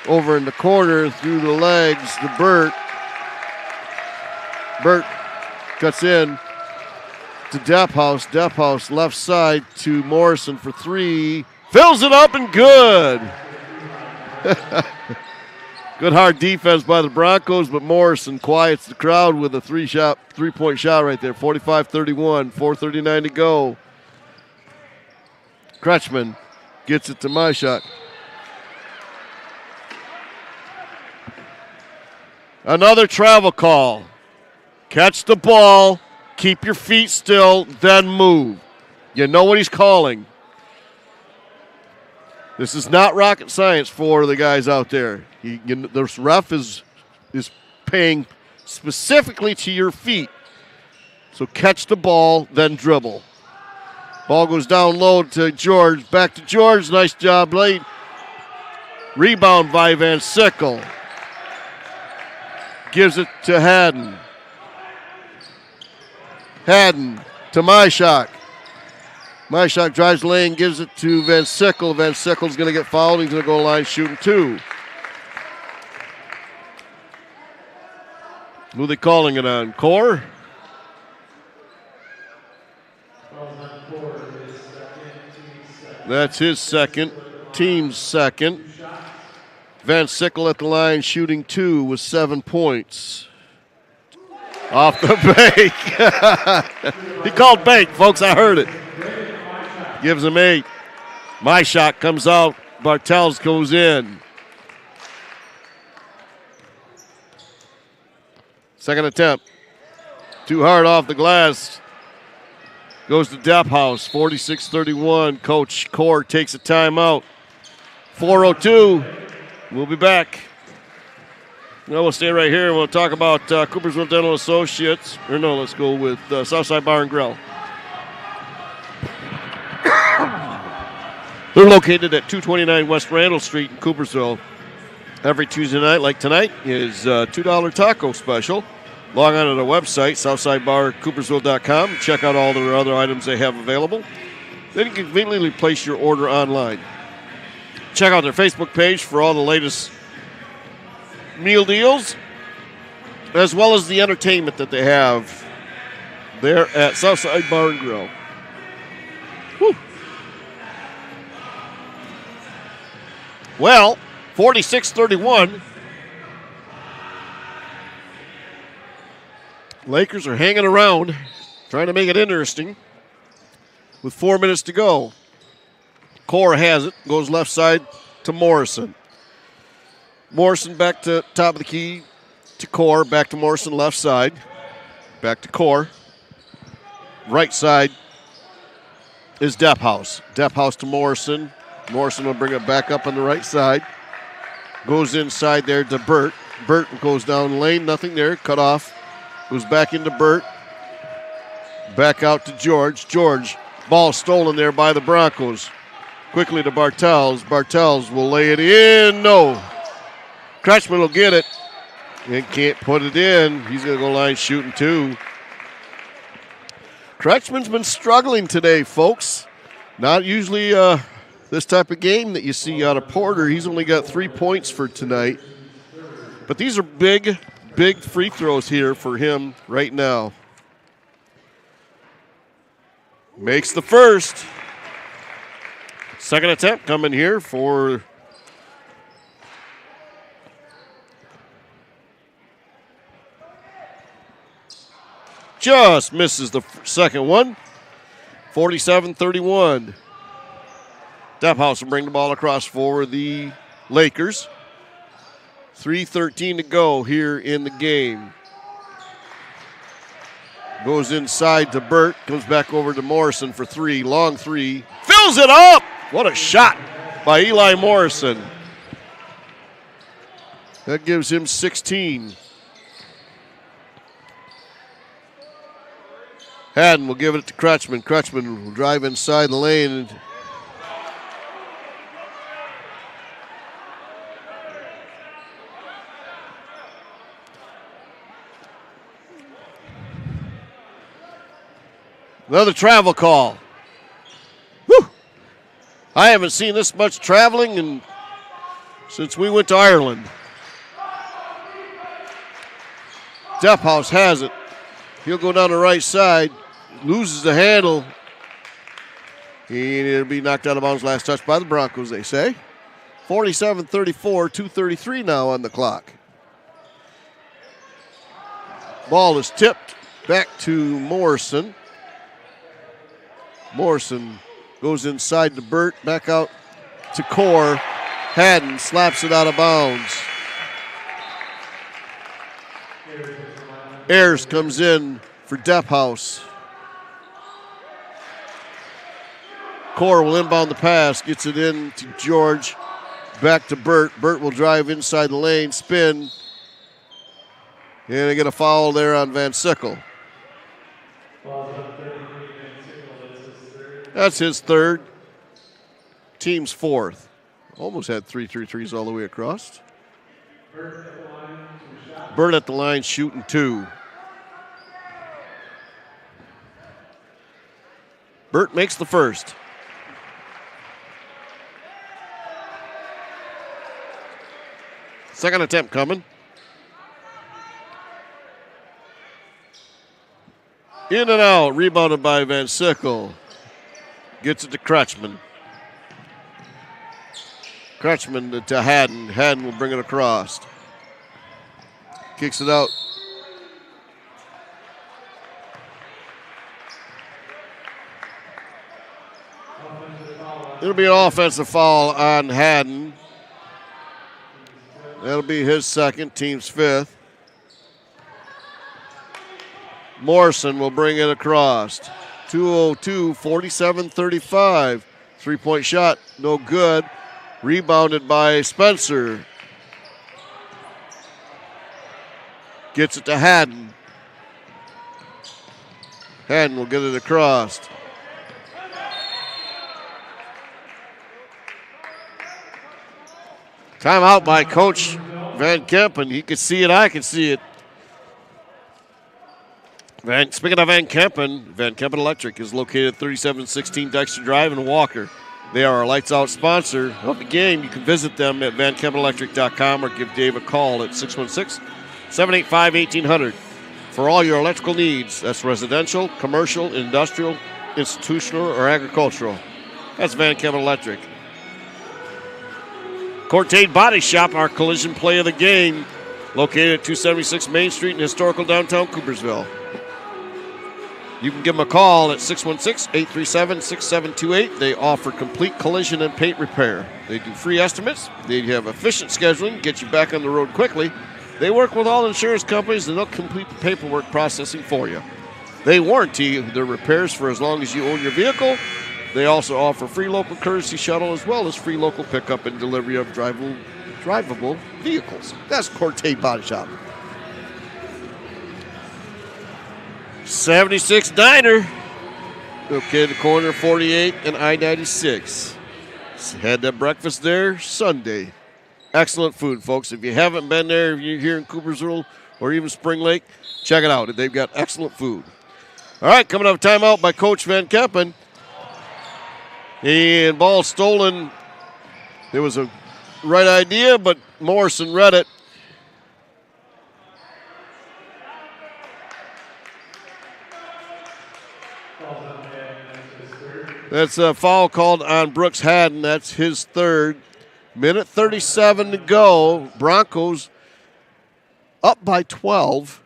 S1: Over in the corner through the legs to Burt. Burt cuts in to Daphouse. Daphouse left side to Morrison for three. Fills it up and good. Good hard defense by the Broncos, but Morrison quiets the crowd with a three-point shot right there. 45-31, 4:39 to go. Kretschmann gets it to my shot. Another travel call. Catch the ball, keep your feet still, then move. You know what he's calling. This is not rocket science for the guys out there. The ref is paying specifically to your feet. So catch the ball, then dribble. Ball goes down low to George. Back to George. Nice job late. Rebound by Van Sickle. Gives it to Haddon. Haddon to Myshak. Myshak drives the lane, gives it to Van Sickle. Van Sickle's going to get fouled. He's going to go line shooting two. Who are they calling it on? Core? That's his second. Team's second. Van Sickle at the line shooting two with 7 points. Off the bank. He called bank, folks. I heard it. Gives him 8. My shot comes out. Bartels goes in. Second attempt. Too hard off the glass. Goes to Daphouse. 46-31. Coach Core takes a timeout. 4:02. We'll be back. No, we'll stay right here. We'll talk about Coopersville Dental Associates. Or no, let's go with Southside Bar and Grill. They're located at 229 West Randall Street in Coopersville. Every Tuesday night, like tonight, is $2 taco special. Log on to their website, southsidebarcoopersville.com. Check out all their other items they have available. Then you can conveniently place your order online. Check out their Facebook page for all the latest meal deals, as well as the entertainment that they have there at Southside Bar and Grill. Whew. Well, 46-31. Lakers are hanging around, trying to make it interesting with 4 minutes to go. Core has it, goes left side to Morrison. Morrison back to top of the key to Core, back to Morrison left side, back to Core. Right side is Daphouse. Daphouse to Morrison. Morrison will bring it back up on the right side. Goes inside there to Burt. Burt goes down the lane, nothing there, cut off. Goes back into Burt. Back out to George. George, ball stolen there by the Broncos. Quickly to Bartels. Bartels will lay it in. No. Kretschmann will get it and can't put it in. He's going to go line shooting two. Kretschmann's been struggling today, folks. Not usually this type of game that you see out of Porter. He's only got 3 points for tonight. But these are big, big free throws here for him right now. Makes the first. Second attempt coming here for just misses the second one. 47-31. Daphouse will bring the ball across for the Lakers. 3:13 to go here in the game. Goes inside to Burt. Comes back over to Morrison for three. Long three. Fills it up. What a shot by Eli Morrison. That gives him 16. Haddon will give it to Crutchman. Crutchman will drive inside the lane. Another travel call. Whew. I haven't seen this much traveling since we went to Ireland. Depphouse has it. He'll go down the right side. Loses the handle. And it'll be knocked out of bounds. Last touch by the Broncos, they say. 47-34, 2:33 now on the clock. Ball is tipped back to Morrison. Morrison goes inside to Burt, back out to Core. Haddon slaps it out of bounds. Ayers comes in for Depphouse. Core will inbound the pass, gets it in to George, back to Burt. Burt will drive inside the lane, spin, and they get a foul there on Van Sickle. That's his third. Team's fourth. Almost had 3-3-3s all the way across. Burt at the line shooting 2. Burt makes the first. Second attempt coming. In and out, rebounded by Van Sickle. Gets it to Crutchman. Crutchman to Haddon. Haddon will bring it across. Kicks it out. It'll be an offensive foul on Haddon. That'll be his second, team's fifth. Morrison will bring it across. 2:02, 47-35. Three-point shot, no good. Rebounded by Spencer. Gets it to Haddon. Haddon will get it across. Timeout by Coach Van Kempen. He could see it, I can see it. Speaking of Van Kempen Electric is located at 3716 Dexter Drive in Walker. They are our lights out sponsor of the game. You can visit them at vankempenelectric.com or give Dave a call at 616-785-1800 for all your electrical needs. That's residential, commercial, industrial, institutional, or agricultural. That's Van Kempen Electric. Cortade Body Shop, our collision play of the game, located at 276 Main Street in historical downtown Coopersville. You can give them a call at 616-837-6728. They offer complete collision and paint repair. They do free estimates. They have efficient scheduling, get you back on the road quickly. They work with all insurance companies, and they'll complete the paperwork processing for you. They warranty their repairs for as long as you own your vehicle. They also offer free local courtesy shuttle as well as free local pickup and delivery of drivable vehicles. That's Cortade Body Shop. 76 Diner. Okay, the corner 48 and I-96. Had that breakfast there Sunday. Excellent food, folks. If you haven't been there, if you're here in Coopersville or even Spring Lake, check it out. They've got excellent food. All right, coming up, timeout by Coach Van Kempen. And ball stolen. There was a right idea, but Morrison read it. That's a foul called on Brooks Haddon. That's his third. Minute 37 to go. Broncos up by 12.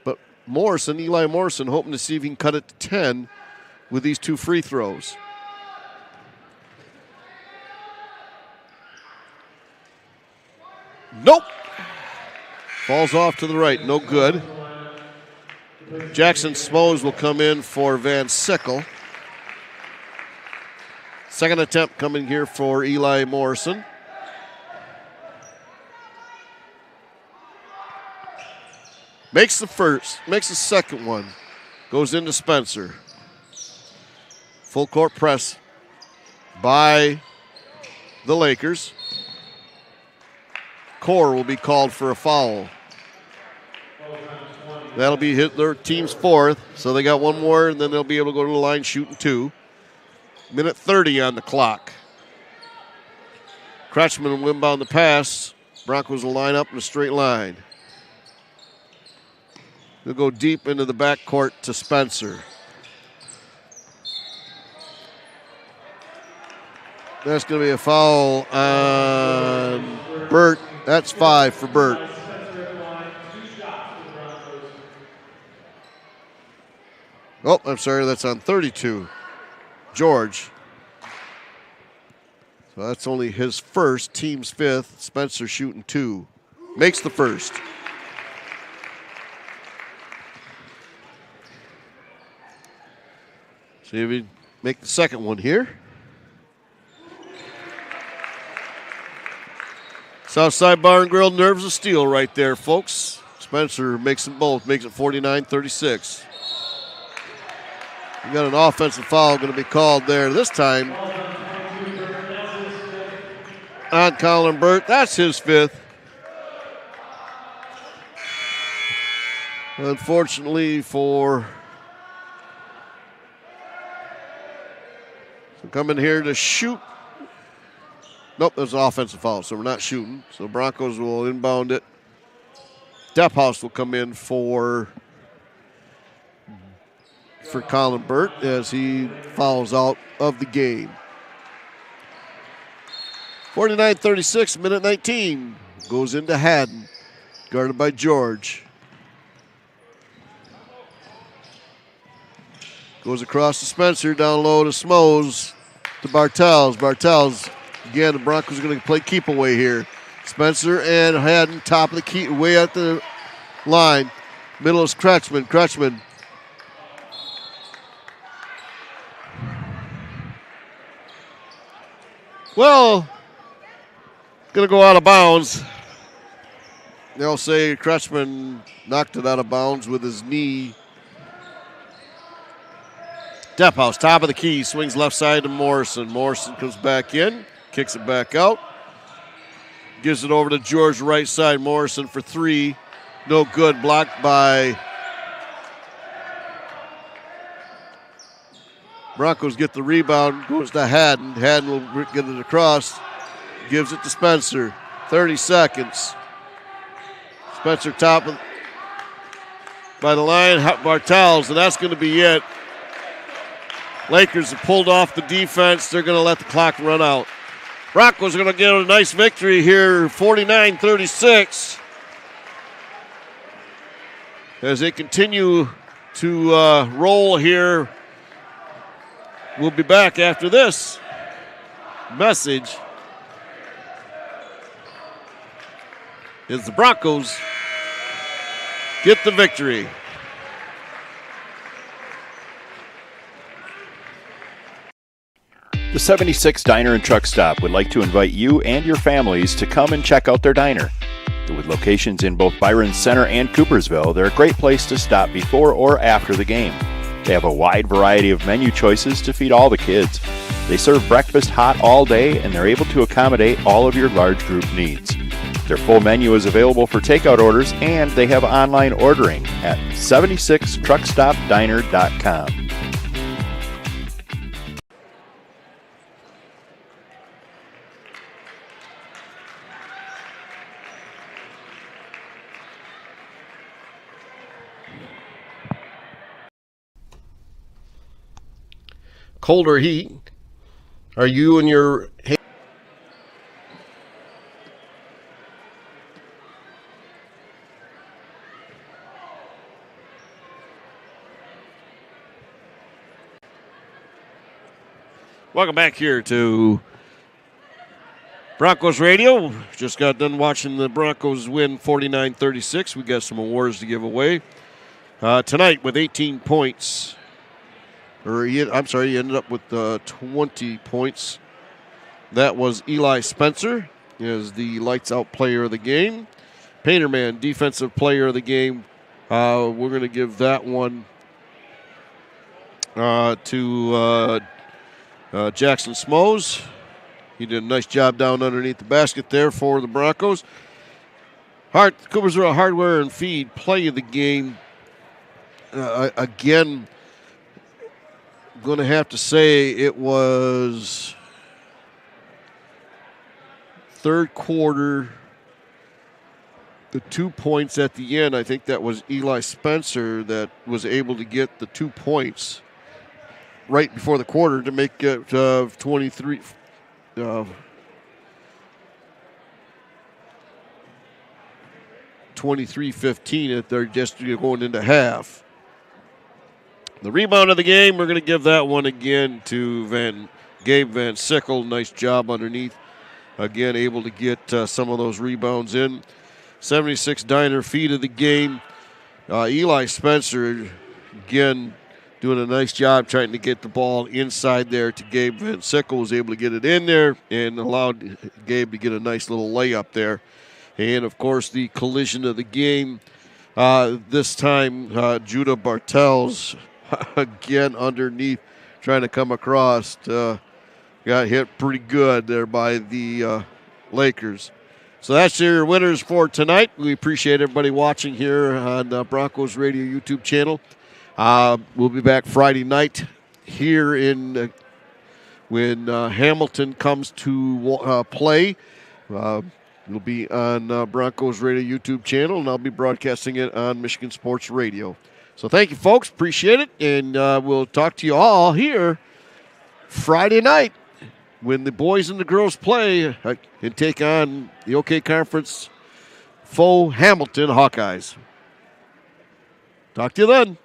S1: But Eli Morrison, hoping to see if he can cut it to 10 with these two free throws. Nope. Falls off to the right. No good. Jackson Smoes will come in for Van Sickle. Second attempt coming here for Eli Morrison. Makes the second one. Goes into Spencer. Full court press by the Lakers. Core will be called for a foul. That'll be their team's fourth, so they got one more, and then they'll be able to go to the line shooting 2. Minute 30 on the clock. Kretschmann will inbound the pass. Broncos will line up in a straight line. They'll go deep into the backcourt to Spencer. That's going to be a foul on Burt. That's 5 for Burt. Oh, I'm sorry, that's on 32. George. So that's only his first, team's 5th. Spencer shooting 2. Makes the first. See if we make the second one here. Southside Bar and Grill, nerves of steel right there, folks. Spencer makes them both, makes it 49-36. We got an offensive foul going to be called there this time on Colin Burt. That's his 5th. Unfortunately for... So coming here to shoot. Nope, there's an offensive foul, so we're not shooting. So Broncos will inbound it. Depphouse will come in for Colin Burt as he fouls out of the game. 49-36, minute 19. Goes into Haddon, guarded by George. Goes across to Spencer, down low to Smoes, to Bartels. Bartels, again, the Broncos are going to play keep away here. Spencer and Haddon, top of the key, way at the line. Middle is Kretschmann. Kretschmann. Well, going to go out of bounds. They'll say Kretschmann knocked it out of bounds with his knee. Depphouse, top of the key, swings left side to Morrison. Morrison comes back in, kicks it back out. Gives it over to George, right side. Morrison for 3. No good, blocked by Broncos. Get the rebound, goes to Haddon. Haddon will get it across, gives it to Spencer. 30 seconds. Spencer top of, by the line, Bartels, and that's going to be it. Lakers have pulled off the defense. They're going to let the clock run out. Broncos are going to get a nice victory here, 49-36. As they continue to roll here. We'll be back after this message. As the Broncos get the victory.
S2: The 76 Diner and Truck Stop would like to invite you and your families to come and check out their diner. With locations in both Byron Center and Coopersville, they're a great place to stop before or after the game. They have a wide variety of menu choices to feed all the kids. They serve breakfast hot all day, and they're able to accommodate all of your large group needs. Their full menu is available for takeout orders, and they have online ordering at 76truckstopdiner.com.
S1: Colder heat. Are you and your... Welcome back here to Broncos Radio. Just got done watching the Broncos win 49-36. We got some awards to give away. Tonight with 18 points he ended up with 20 points. That was Eli Spencer as the lights-out player of the game. Painterman, defensive player of the game. We're going to give that one to Jackson Smoes. He did a nice job down underneath the basket there for the Broncos. Coopersville Hardware and Feed, play of the game. Again, I'm going to have to say it was third quarter, the 2 points at the end. I think that was Eli Spencer that was able to get the 2 points right before the quarter to make it 23. 23-15 if they're just going into half. The rebound of the game, we're going to give that one again to Gabe Van Sickle. Nice job underneath. Again, able to get some of those rebounds in. 76 Diner feed of the game. Eli Spencer, again, doing a nice job trying to get the ball inside there to Gabe Van Sickle. Was able to get it in there and allowed Gabe to get a nice little layup there. And, of course, the collision of the game. This time, Judah Bartels, again, underneath, trying to come across. Got hit pretty good there by the Lakers. So that's your winners for tonight. We appreciate everybody watching here on Broncos Radio YouTube channel. We'll be back Friday night here when Hamilton comes to play. It'll be on Broncos Radio YouTube channel, and I'll be broadcasting it on Michigan Sports Radio. So thank you, folks. Appreciate it, and we'll talk to you all here Friday night when the boys and the girls play and take on the OK Conference foe Hamilton Hawkeyes. Talk to you then.